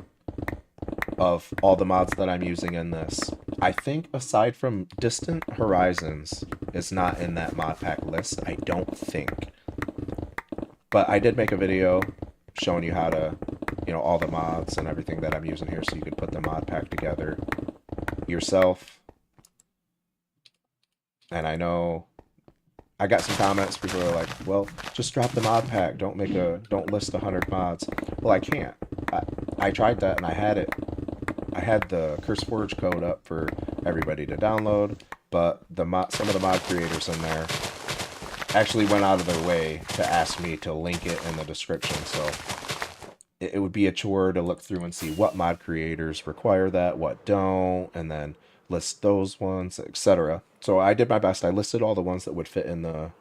of all the mods that I'm using in this. I think aside from Distant Horizons is not in that mod pack list, I don't think. But I did make a video showing you how to, all the mods and everything that I'm using here so you could put the mod pack together yourself. And I know I got some comments, people are like, well, just drop the mod pack, don't list 100 mods. Well, I can't. I tried that and I had the CurseForge code up for everybody to download, but some of the mod creators in there actually went out of their way to ask me to link it in the description, so it would be a chore to look through and see what mod creators require that, what don't, and then list those ones, etc. So I did my best. I listed all the ones that would fit in the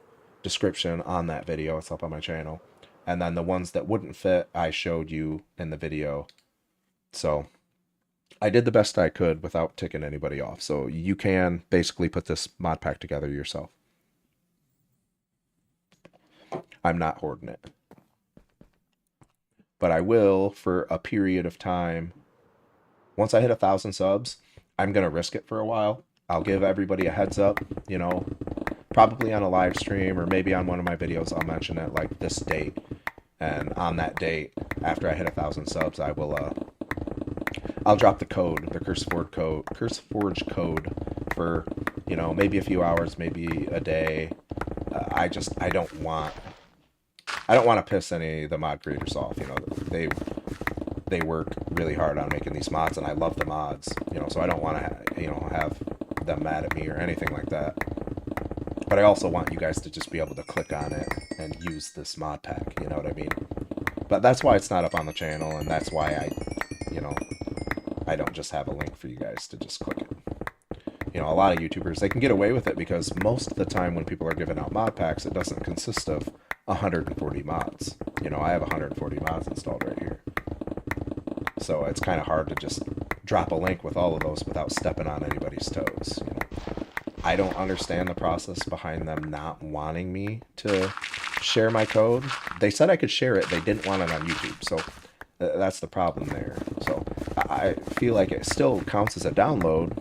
description on that video. It's up on my channel. And then the ones that wouldn't fit, I showed you in the video. So I did the best I could without ticking anybody off. So you can basically put this mod pack together yourself. I'm not hoarding it. But I will for a period of time. Once I hit 1,000 subs, I'm going to risk it for a while. I'll give everybody a heads up, probably on a live stream or maybe on one of my videos. I'll mention it like this date. And on that date, after I hit 1,000 subs, I'll drop the code, the CurseForge code for, maybe a few hours, maybe a day. I don't want to piss any of the mod creators off. They work really hard on making these mods, and I love the mods, so I don't want to, have them mad at me or anything like that. But I also want you guys to just be able to click on it and use this mod pack, you know what I mean? But that's why it's not up on the channel, and that's why I don't just have a link for you guys to just click it. A lot of YouTubers, they can get away with it because most of the time when people are giving out mod packs, it doesn't consist of 140 mods. I have 140 mods installed right here. So it's kind of hard to just drop a link with all of those without stepping on anybody's toes. I don't understand the process behind them not wanting me to share my code. They said I could share it. They didn't want it on YouTube. So that's the problem there. So I feel like it still counts as a download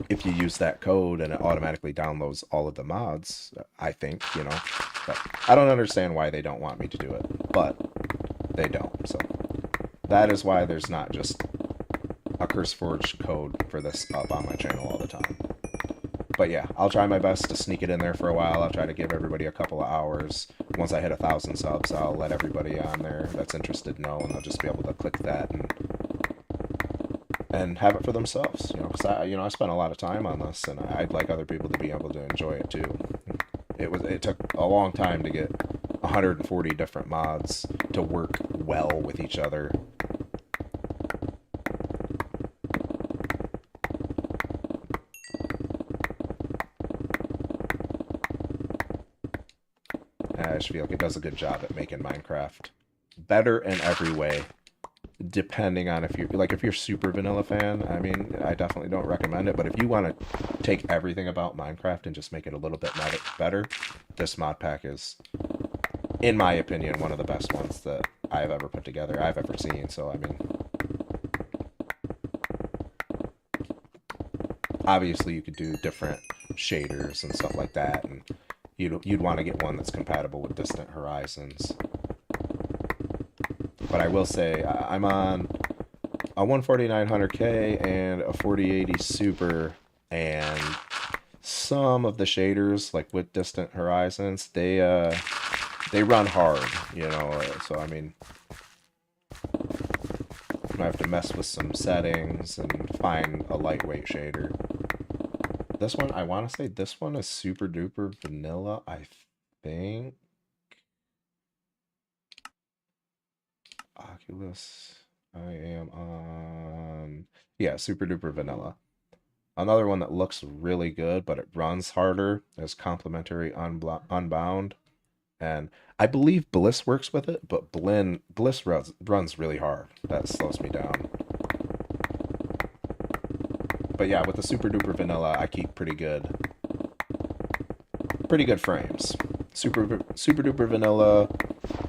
if you use that code and it automatically downloads all of the mods, I think, But I don't understand why they don't want me to do it, but they don't. So that is why there's not just a CurseForge code for this up on my channel all the time. But yeah, I'll try my best to sneak it in there for a while. I'll try to give everybody a couple of hours. Once I hit 1,000 subs, I'll let everybody on there that's interested know, and they'll just be able to click that and have it for themselves. Because I spent a lot of time on this, and I'd like other people to be able to enjoy it too. It took a long time to get 140 different mods to work well with each other. I just feel like it does a good job at making Minecraft better in every way, depending on if you're super vanilla fan. I mean, I definitely don't recommend it, but if you want to take everything about Minecraft and just make it a little bit better, this mod pack is, in my opinion, one of the best ones that I've ever put together, I've ever seen. So I mean, obviously you could do different shaders and stuff like that, and you'd want to get one that's compatible with distant horizons. But I will say, I'm on a 14900K and a 4080 Super, and some of the shaders, like with distant horizons, they run hard, you know. So I mean, I have to mess with some settings and find a lightweight shader. This one, I want to say this one is super duper vanilla, I think. Oculus, I am on, yeah, super duper vanilla. Another one that looks really good, but it runs harder, is Complementary Unbound. And I believe Bliss works with it, but Bliss runs really hard. That slows me down. But yeah, with the super duper vanilla, I keep pretty good frames. Super duper vanilla,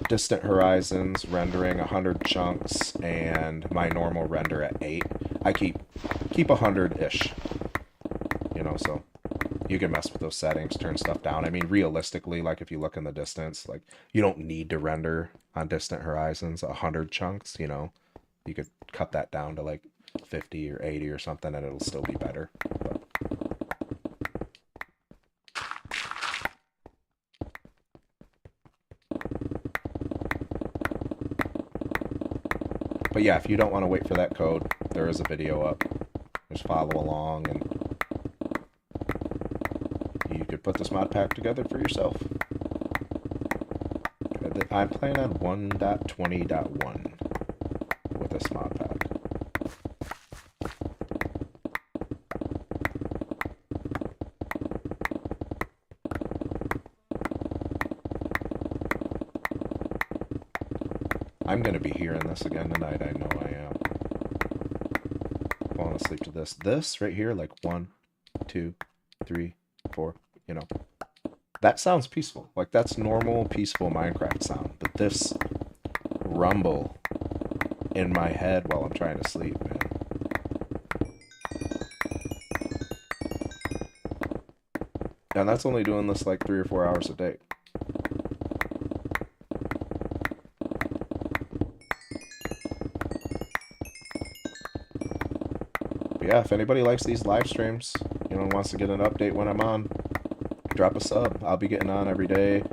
distant horizons, rendering 100 chunks, and my normal render at 8. I keep 100-ish. You know, so you can mess with those settings, turn stuff down. I mean, realistically, like if you look in the distance, like you don't need to render on distant horizons 100 chunks, you know. You could cut that down to like 50 or 80 or something and it'll still be better. But yeah, if you don't want to wait for that code, there is a video up. Just follow along and you could put this mod pack together for yourself. I'm playing on 1.20.1 with this mod pack. I'm going to be hearing this again tonight, I know I am. Falling asleep to this. This right here, like 1, 2, 3, 4, you know. That sounds peaceful. Like, that's normal, peaceful Minecraft sound. But this rumble in my head while I'm trying to sleep, man. And that's only doing this like 3 or 4 hours a day. But yeah, if anybody likes these live streams, you know, wants to get an update when I'm on, drop a sub. I'll be getting on every day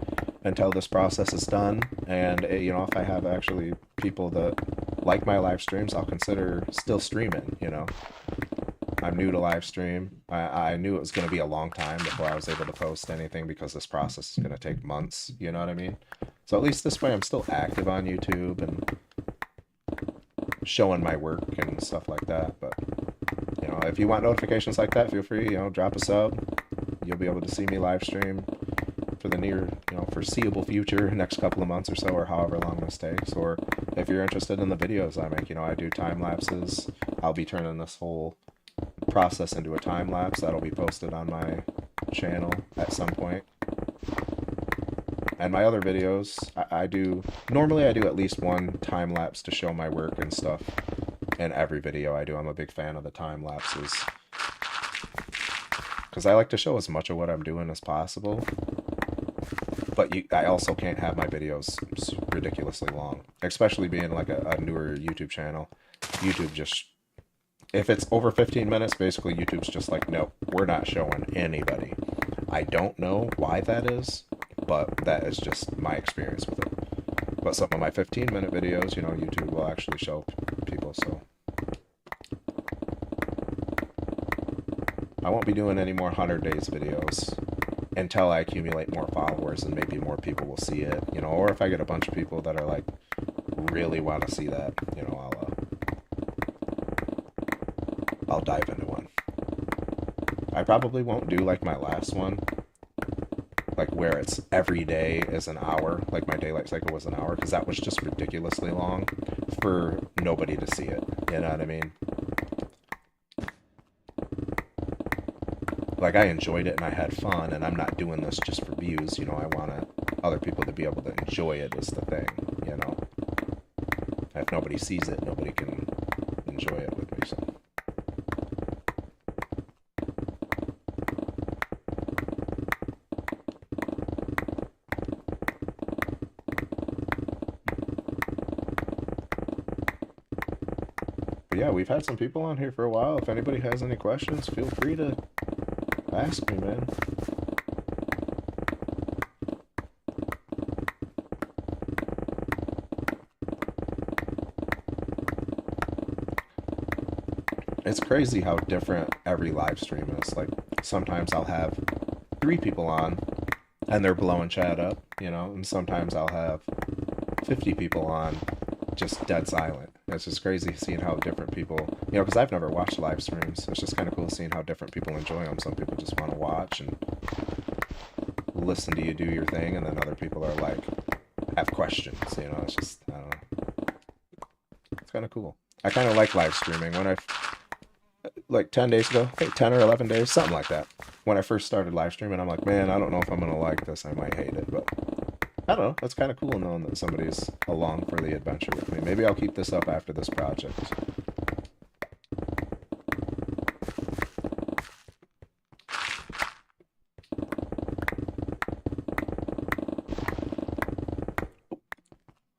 until this process is done. And, you know, if I have actually people that like my live streams, I'll consider still streaming, you know. I'm new to live stream. I knew it was going to be a long time before I was able to post anything because this process is going to take months, you know what I mean? So at least this way I'm still active on YouTube and showing my work and stuff like that. But, you know, if you want notifications like that, feel free, you know, drop a sub. You'll be able to see me live stream for the near, you know, foreseeable future, next couple of months or so, or however long this takes. Or if you're interested in the videos I make, you know, I do time lapses. I'll be turning this whole process into a time lapse that'll be posted on my channel at some point. And my other videos, normally I do at least one time lapse to show my work and stuff in every video I do. I'm a big fan of the time lapses, because I like to show as much of what I'm doing as possible. But I also can't have my videos ridiculously long, especially being like a newer YouTube channel. YouTube just, if it's over 15 minutes, basically YouTube's just like, nope, we're not showing anybody. I don't know why that is, but that is just my experience with it. But some of my 15-minute videos, you know, YouTube will actually show people, so. I won't be doing any more 100 days videos until I accumulate more followers and maybe more people will see it, you know, or if I get a bunch of people that are like, really want to see that, you know, I'll dive into one. I probably won't do like my last one. like where it's every day is an hour, like my daylight cycle was an hour, because that was just ridiculously long for nobody to see it. You know what I mean? Like, I enjoyed it and I had fun, and I'm not doing this just for views, you know. I want other people to be able to enjoy it is the thing, you know. If nobody sees it, nobody can enjoy it with me, so. But yeah, we've had some people on here for a while. If anybody has any questions, feel free to ask me, man. It's crazy how different every live stream is. Like, sometimes I'll have 3 people on and they're blowing chat up, you know, and sometimes I'll have 50 people on just dead silent. It's just crazy seeing how different people, you know, because I've never watched live streams. It's just kind of cool seeing how different people enjoy them. Some people just want to watch and listen to you do your thing, and then other people are like, have questions, you know. It's just, I don't know. It's kind of cool. I kind of like live streaming. When like 10 days ago, I think 10 or 11 days, something like that, when I first started live streaming, I'm like, man, I don't know if I'm going to like this. I might hate it, but I don't know. It's kind of cool knowing that somebody's along for the adventure with me. Maybe I'll keep this up after this project.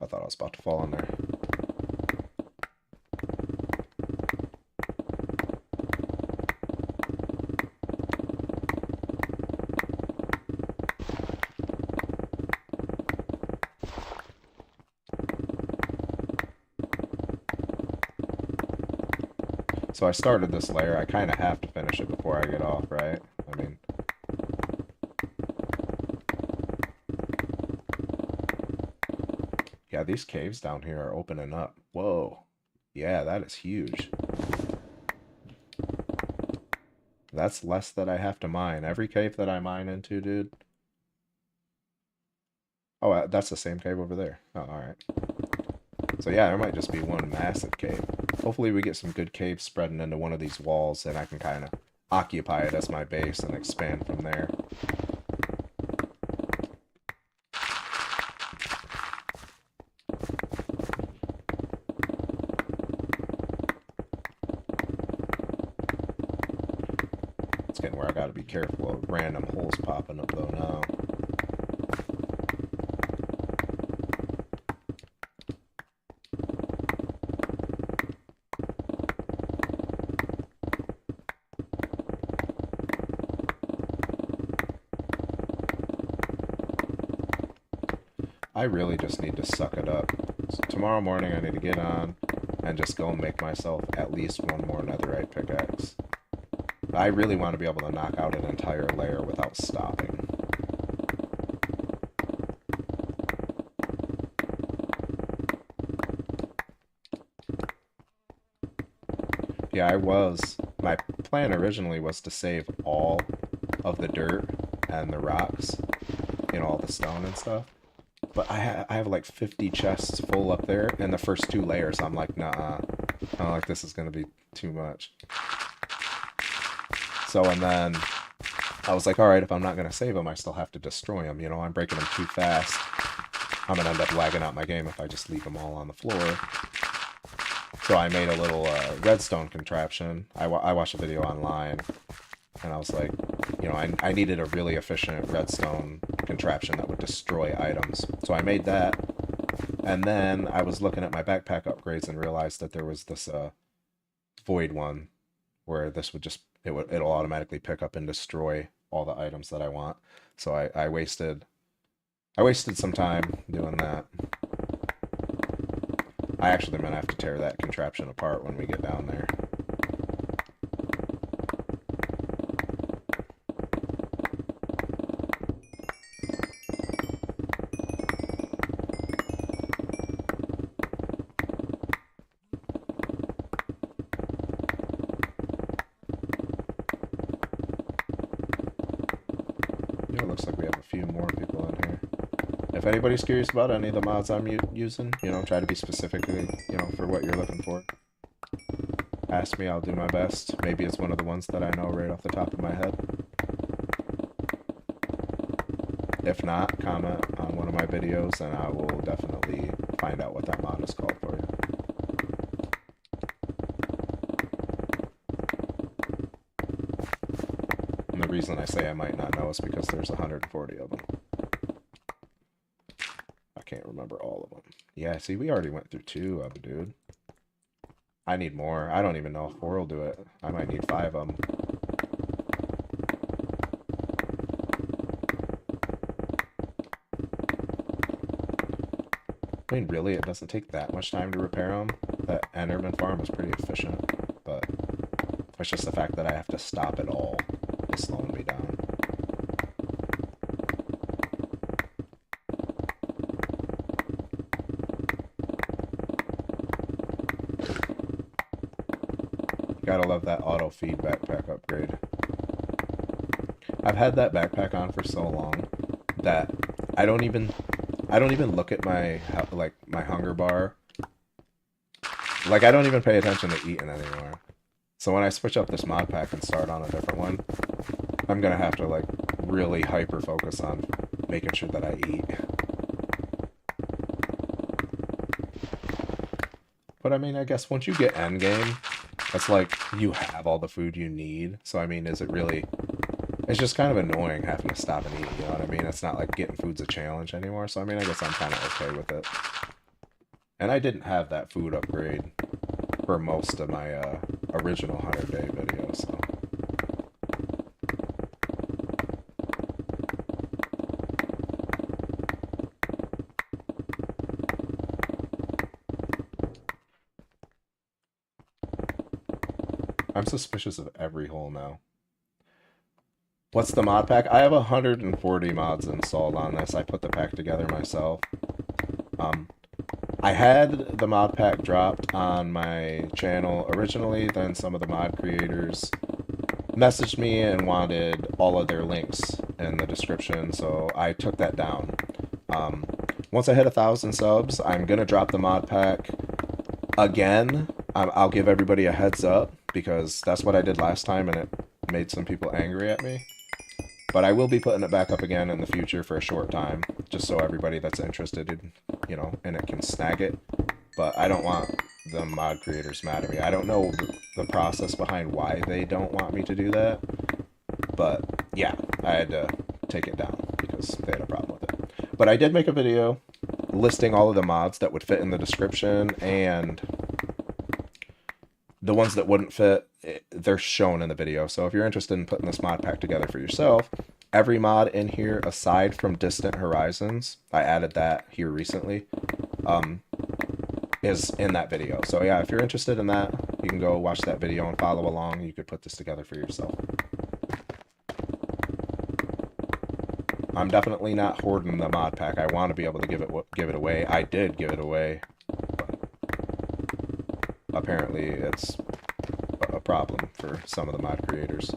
I thought I was about to fall in there. So I started this layer. I kind of have to finish it before I get off, right? I mean, yeah, these caves down here are opening up. Whoa. Yeah, that is huge. That's less that I have to mine. Every cave that I mine into, dude. Oh, that's the same cave over there. Oh, alright. So yeah, there might just be one massive cave. Hopefully we get some good caves spreading into one of these walls, and I can kind of occupy it as my base and expand from there. It's getting where I gotta be careful of random holes popping up though now. I really just need to suck it up. So tomorrow morning I need to get on and just go and make myself at least one more netherite pickaxe. I really want to be able to knock out an entire layer without stopping. Yeah, my plan originally was to save all of the dirt and the rocks, you know, all the stone and stuff. But I have like 50 chests full up there, and the first 2 layers, I'm like, nah, I don't like this is going to be too much. So, and then I was like, all right, if I'm not going to save them, I still have to destroy them. You know, I'm breaking them too fast. I'm going to end up lagging out my game if I just leave them all on the floor. So I made a little redstone contraption. I watched a video online, and I was like, you know, I needed a really efficient redstone contraption that would destroy items. So I made that, and then I was looking at my backpack upgrades and realized that there was this void one where this would just, it'll automatically pick up and destroy all the items that I want. So I wasted some time doing that. I actually am gonna have to tear that contraption apart when we get down there. looks like we have a few more people in here. If anybody's curious about any of the mods I'm using, you know, try to be specifically, you know, for what you're looking for. Ask me, I'll do my best. Maybe it's one of the ones that I know right off the top of my head. If not, comment on one of my videos and I will definitely find out what that mod is called for you. And the reason I say I might not know is because there's 140 of them. I can't remember all of them. Yeah, see, we already went through 2 of them, dude. I need more. I don't even know if 4 will do it. I might need 5 of them. I mean, really, it doesn't take that much time to repair them. That Enderman farm was pretty efficient, but it's just the fact that I have to stop it all is slowing me down. Gotta love that auto feed backpack upgrade. I've had that backpack on for so long that I don't even look at my my hunger bar. Like, I don't even pay attention to eating anymore. So when I switch up this mod pack and start on a different one, I'm gonna have to like really hyper focus on making sure that I eat. But I mean, I guess once you get endgame, it's like you have all the food you need. So I mean, is it really... It's just kind of annoying having to stop and eat, you know what I mean? It's not like getting food's a challenge anymore, so I mean, I guess I'm kind of okay with it. And I didn't have that food upgrade for most of my original 100-day video, so... I'm suspicious of every hole now. What's the mod pack? I have 140 mods installed on this. I put the pack together myself. I had the mod pack dropped on my channel originally, then some of the mod creators messaged me and wanted all of their links in the description, so I took that down. Once I hit 1,000 subs, I'm gonna drop the mod pack again. I'll give everybody a heads up, because that's what I did last time and it made some people angry at me. But I will be putting it back up again in the future for a short time, just so everybody that's interested in, you know, in it can snag it. But I don't want the mod creators mad at me. I don't know the process behind why they don't want me to do that. But yeah, I had to take it down because they had a problem with it. But I did make a video listing all of the mods that would fit in the description, and the ones that wouldn't fit, they're shown in the video. So if you're interested in putting this mod pack together for yourself, every mod in here, aside from Distant Horizons, I added that here recently, is in that video. So yeah, if you're interested in that, you can go watch that video and follow along. You could put this together for yourself. I'm definitely not hoarding the mod pack. I want to be able to give it away. I did give it away. Apparently it's a problem for some of the mod creators.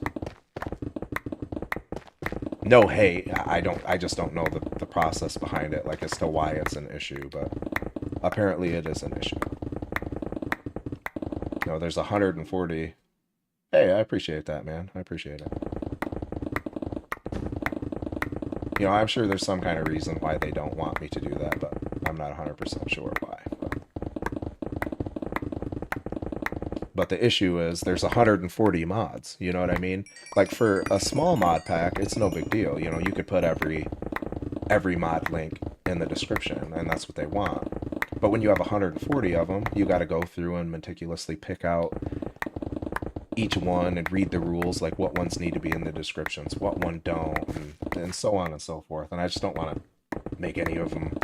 No hate, I just don't know the process behind it, like as to why it's an issue, but apparently it is an issue. No, there's 140. Hey, I appreciate that, man. I appreciate it. You know, I'm sure there's some kind of reason why they don't want me to do that, but I'm not 100% sure why. But the issue is there's 140 mods, you know what I mean? Like for a small mod pack, it's no big deal. You know, you could put every mod link in the description, and that's what they want. But when you have 140 of them, you got to go through and meticulously pick out each one and read the rules, like what ones need to be in the descriptions, what one don't, and so on and so forth. And I just don't want to make any of them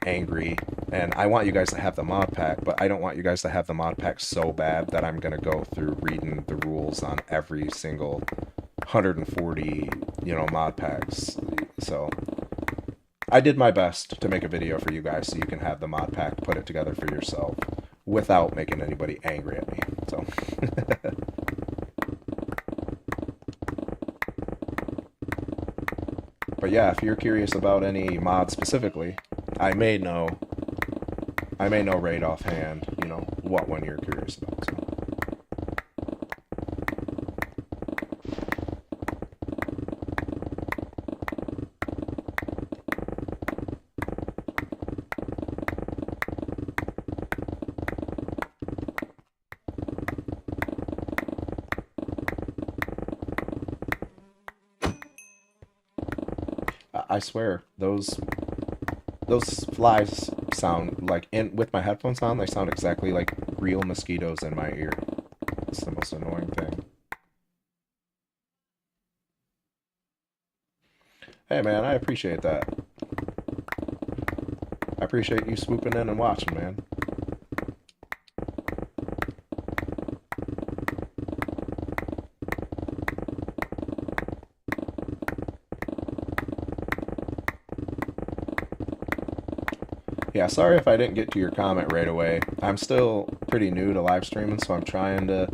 angry. And I want you guys to have the mod pack, but I don't want you guys to have the mod pack so bad that I'm going to go through reading the rules on every single 140, you know, mod packs. So I did my best to make a video for you guys so you can have the mod pack, put it together for yourself without making anybody angry at me. So But yeah, if you're curious about any mods specifically, I may know right offhand, you know, what one you're curious about. So. I swear, those flies sound like, in with my headphones on, they sound exactly like real mosquitoes in my ear. It's the most annoying thing. Hey man, I appreciate that. I appreciate you swooping in and watching, man. Yeah, sorry if I didn't get to your comment right away. I'm still pretty new to live streaming, so I'm trying to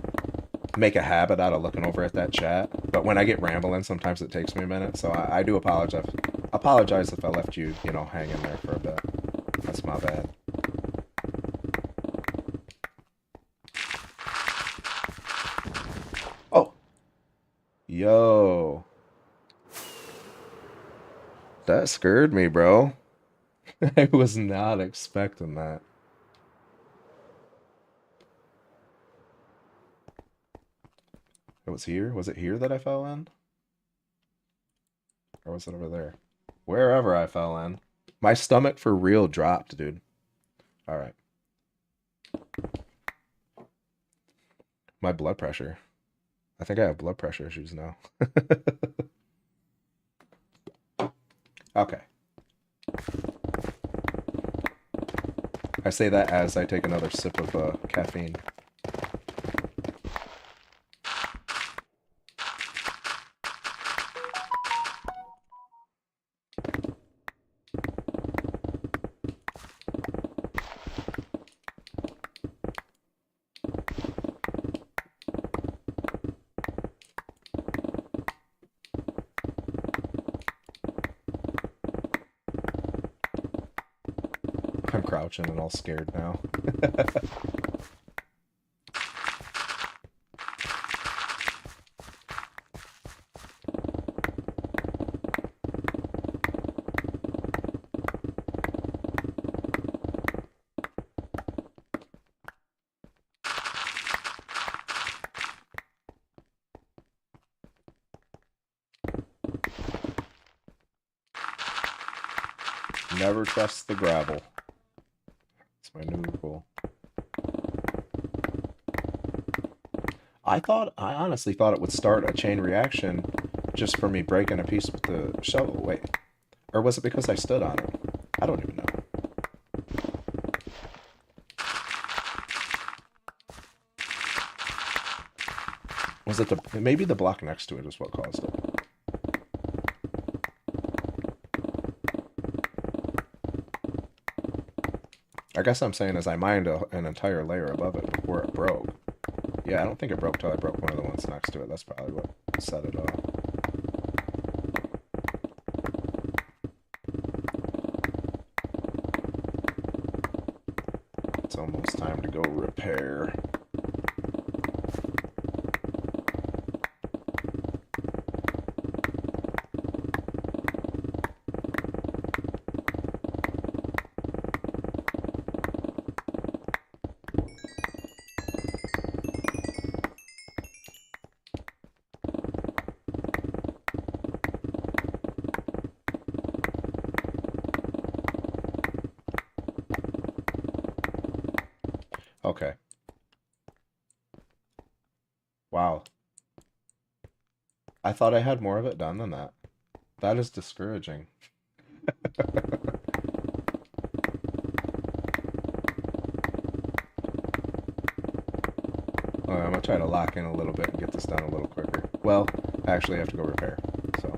make a habit out of looking over at that chat. But when I get rambling, sometimes it takes me a minute, so I do apologize. Apologize if I left you, you know, hanging there for a bit. That's my bad. Oh, yo, that scared me, bro. I was not expecting that. It was here? Was it here that I fell in? Or was it over there? Wherever I fell in. My stomach for real dropped, dude. All right. My blood pressure. I think I have blood pressure issues now. Okay. I say that as I take another sip of caffeine. I'm crouching and all scared now. Never trust the gravel. It's my new rule. I honestly thought it would start a chain reaction just for me breaking a piece with the shovel. Wait, or was it because I stood on it? I don't even know. Was it maybe the block next to it is what caused it? I guess I'm saying is I mined an entire layer above it before it broke. Yeah, I don't think it broke till I broke one of the ones next to it. That's probably what set it off. It's almost time to go repair. Okay. Wow. I thought I had more of it done than that. That is discouraging. I'm gonna try to lock in a little bit and get this done a little quicker. Well, I actually have to go repair, so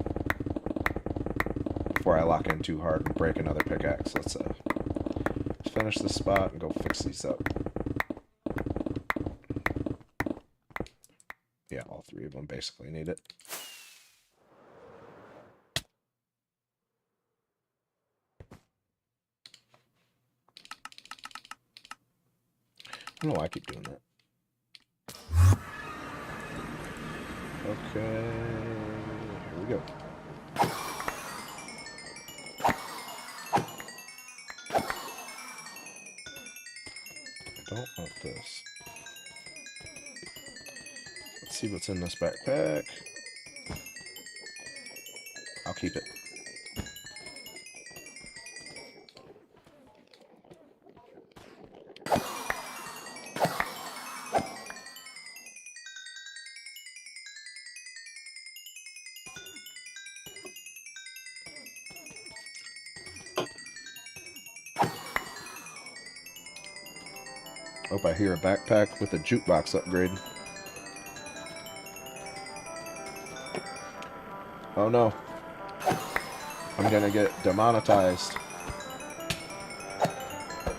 before I lock in too hard and break another pickaxe, let's finish this spot and go fix these up. Yeah, all three of them basically need it. don't know why I keep doing that. Okay, here we go. I don't want this. Let's see what's in this backpack. I'll keep it. Oh, I hear a backpack with a jukebox upgrade. Oh no. I'm gonna get demonetized.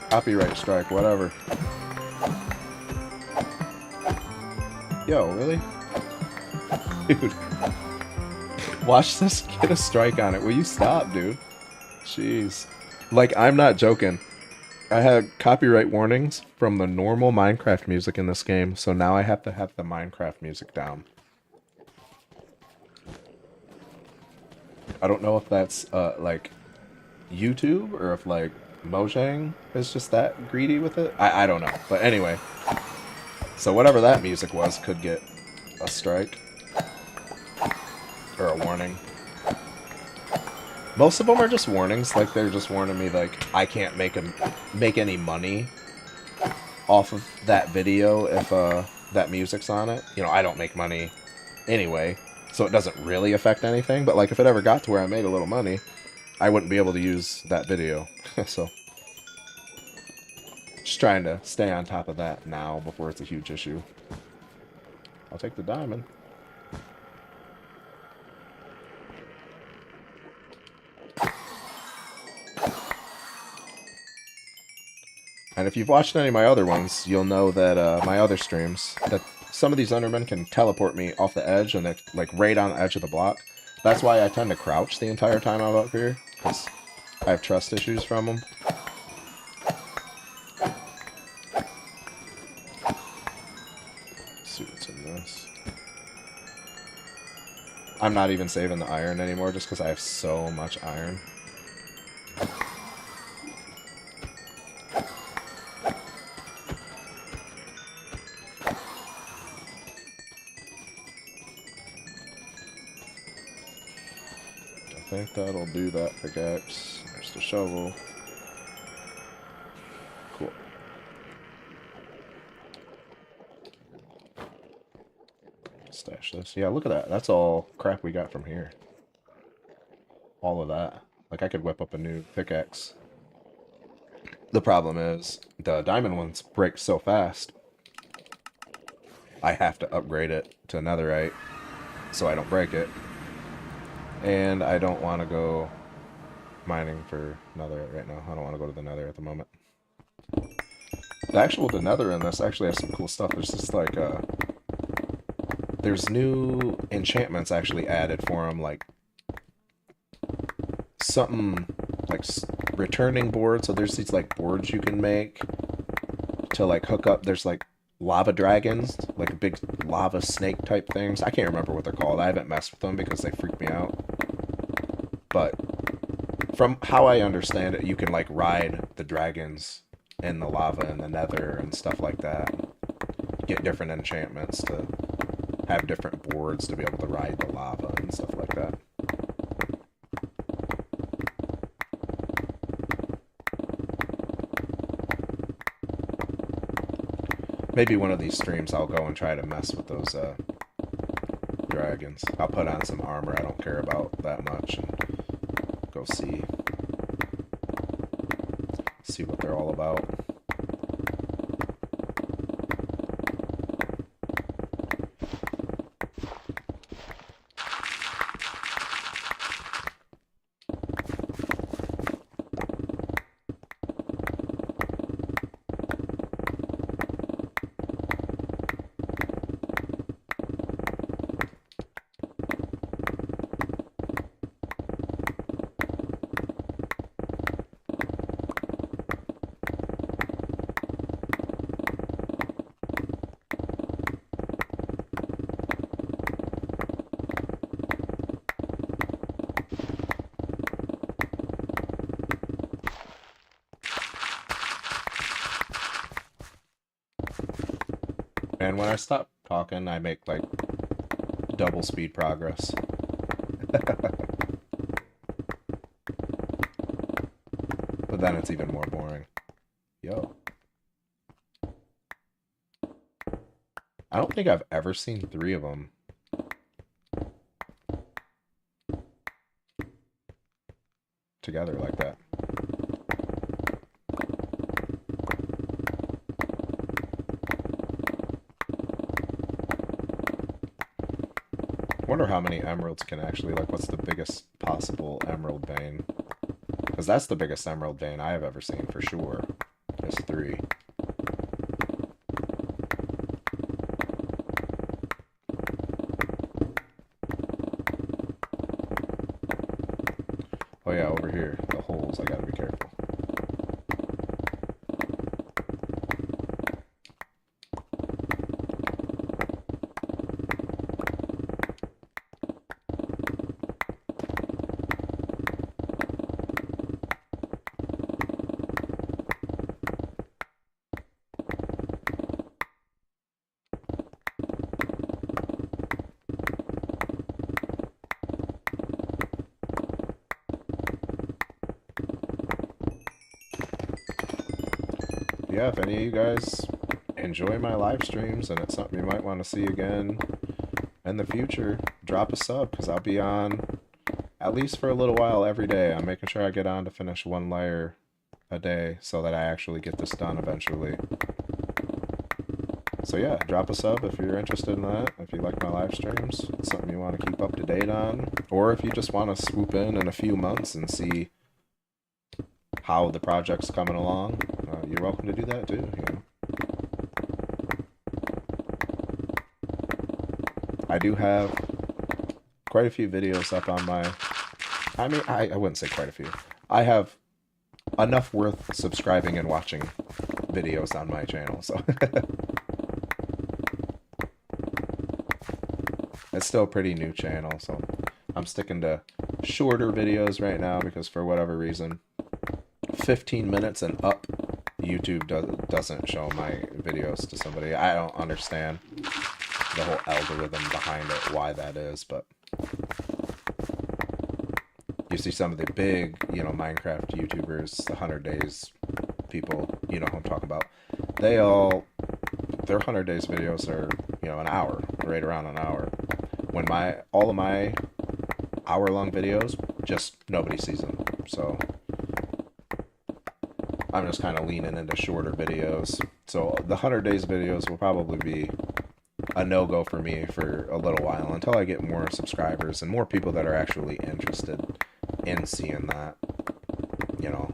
Copyright strike, whatever. Yo, really? Dude. Watch this get a strike on it. Will you stop, dude? Jeez. Like, I'm not joking. I had copyright warnings from the normal Minecraft music in this game, so now I have to have the Minecraft music down. I don't know if that's, like, YouTube, or if, like, Mojang is just that greedy with it. I don't know. But anyway. So whatever that music was could get a strike. Or a warning. Most of them are just warnings. Like, they're just warning me, like, I can't make any money off of that video if that music's on it. You know, I don't make money anyway, so it doesn't really affect anything. But, like, if it ever got to where I made a little money, I wouldn't be able to use that video. So, just trying to stay on top of that now before it's a huge issue. I'll take the diamond. And if you've watched any of my other ones, you'll know that my other streams, that some of these Endermen can teleport me off the edge, and they're like right on the edge of the block. That's why I tend to crouch the entire time I'm up here, because I have trust issues from them. Let's see what's in this. I'm not even saving the iron anymore just because I have so much iron. I think that'll do that pickaxe. There's the shovel. Cool. Stash this. Yeah, look at that. That's all crap we got from here. All of that. Like, I could whip up a new pickaxe. The problem is, the diamond ones break so fast, I have to upgrade it to netherite so I don't break it. And I don't want to go mining for netherite right now. I don't want to go to the nether at the moment. The nether in this actually has some cool stuff. There's just like, there's new enchantments actually added for them, like something like returning boards. So there's these like boards you can make to like hook up. There's like lava dragons, like big lava snake type things. I can't remember what they're called. I haven't messed with them because they freak me out. But from how I understand it, you can like ride the dragons in the lava and the nether and stuff like that. Get different enchantments to have different boards to be able to ride the lava and stuff like that. Maybe one of these streams I'll go and try to mess with those dragons. I'll put on some armor I don't care about that much and go see what they're all about. man, when I stop talking, I make like double speed progress. But then it's even more boring. Yo. I don't think I've ever seen 3 of them. Together like that. Wonder how many emeralds can actually, like, what's the biggest possible emerald vein? Because that's the biggest emerald vein I have ever seen, for sure. It's 3. Oh yeah, over here, the holes, I gotta be careful. Yeah, if any of you guys enjoy my live streams and it's something you might want to see again in the future, drop a sub, because I'll be on at least for a little while every day. I'm making sure I get on to finish 1 layer a day so that I actually get this done eventually. So yeah, drop a sub if you're interested in that, if you like my live streams, it's something you want to keep up to date on, or if you just want to swoop in a few months and see how the project's coming along, you're welcome to do that too, you know. I do have quite a few videos up on my... I mean, I wouldn't say quite a few. I have enough worth subscribing and watching videos on my channel, so... It's still a pretty new channel, so I'm sticking to shorter videos right now because for whatever reason, 15 minutes and up, YouTube doesn't show my videos to somebody. I don't understand the whole algorithm behind it, why that is, but you see some of the big, you know, Minecraft YouTubers, the 100 Days people, you know who I'm talking about. Their 100 Days videos are, you know, an hour, right around an hour. When all of my hour-long videos, just nobody sees them, so I'm just kind of leaning into shorter videos. So the 100 Days videos will probably be a no-go for me for a little while until I get more subscribers and more people that are actually interested in seeing that. You know,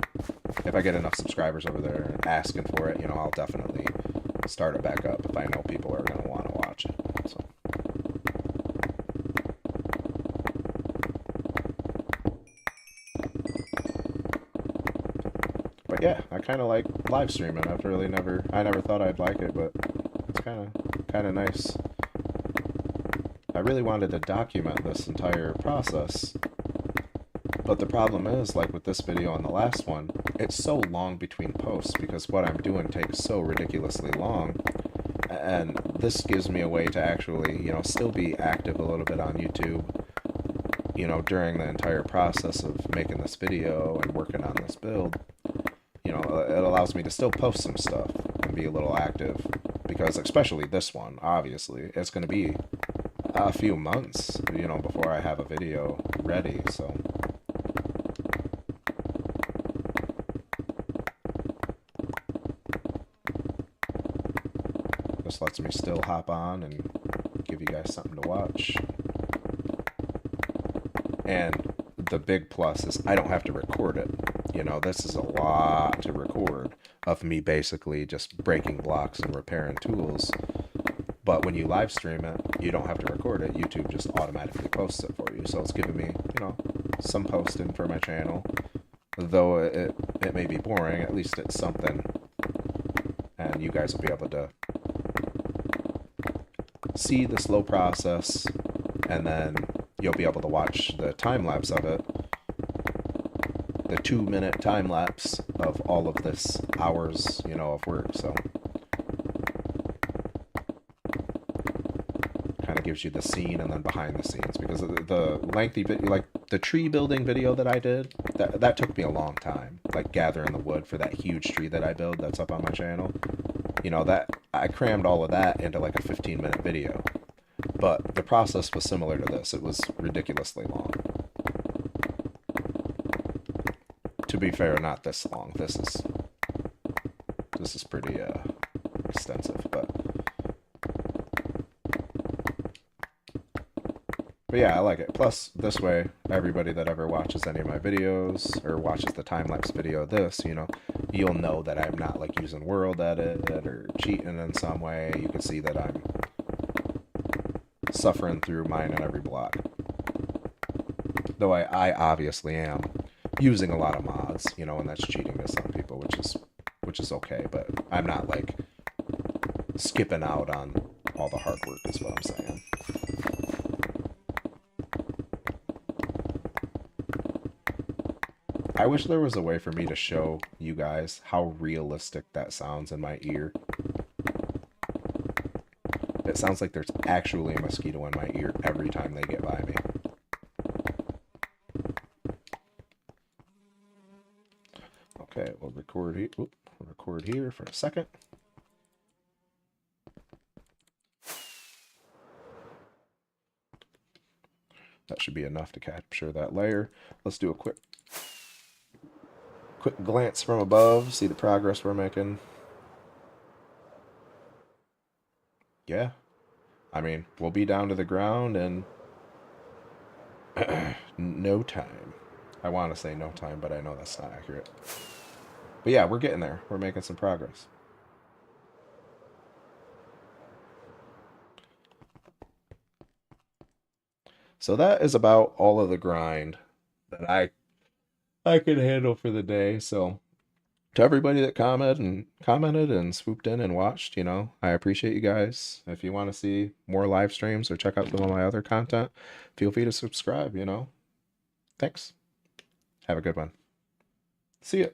if I get enough subscribers over there asking for it, you know, I'll definitely start it back up if I know people are going to want to watch it. So. But yeah, I kind of like live streaming. I never thought I'd like it, but it's kind of nice. I really wanted to document this entire process, but the problem is, like with this video and the last one, it's so long between posts because what I'm doing takes so ridiculously long, and this gives me a way to actually, you know, still be active a little bit on YouTube, you know, during the entire process of making this video and working on this build. You know, it allows me to still post some stuff and be a little active, because especially this one, obviously, it's going to be a few months, you know, before I have a video ready, so. This lets me still hop on and give you guys something to watch. And the big plus is I don't have to record it. You know, this is a lot to record of me basically just breaking blocks and repairing tools. But when you live stream it, you don't have to record it. YouTube just automatically posts it for you. So it's giving me, you know, some posting for my channel. Though it may be boring, at least it's something. And you guys will be able to see the slow process, and then you'll be able to watch the time lapse of it. The 2-minute time lapse of all of this hours, you know, of work, so. gives you the scene and then behind the scenes, because the lengthy video, like the tree building video that I did, that took me a long time, like gathering the wood for that huge tree that I build that's up on my channel. You know, that I crammed all of that into like a 15-minute video. But the process was similar to this. It was ridiculously long. To be fair, not this long. This is pretty extensive, but yeah, I like it. Plus, this way, everybody that ever watches any of my videos or watches the time-lapse video of this, you know, you'll know that I'm not like using world edit or cheating in some way. You can see that I'm suffering through mine in every block. Though I obviously am using a lot of mods, you know, and that's cheating to some people, which is okay, but I'm not like skipping out on all the hard work is what I'm saying. I wish there was a way for me to show you guys how realistic that sounds in my ear. It sounds like there's actually a mosquito in my ear every time they get by me. Okay, we'll record here. We'll record here for a second. That should be enough to capture that layer. Let's do a quick glance from above, see the progress we're making. Yeah. I mean, we'll be down to the ground in no time. I want to say no time, but I know that's not accurate. But yeah, we're getting there. We're making some progress. So that is about all of the grind that I can handle for the day. So to everybody that commented and swooped in and watched, you know, I appreciate you guys. If you want to see more live streams or check out some of my other content, feel free to subscribe, you know. Thanks. Have a good one. See ya.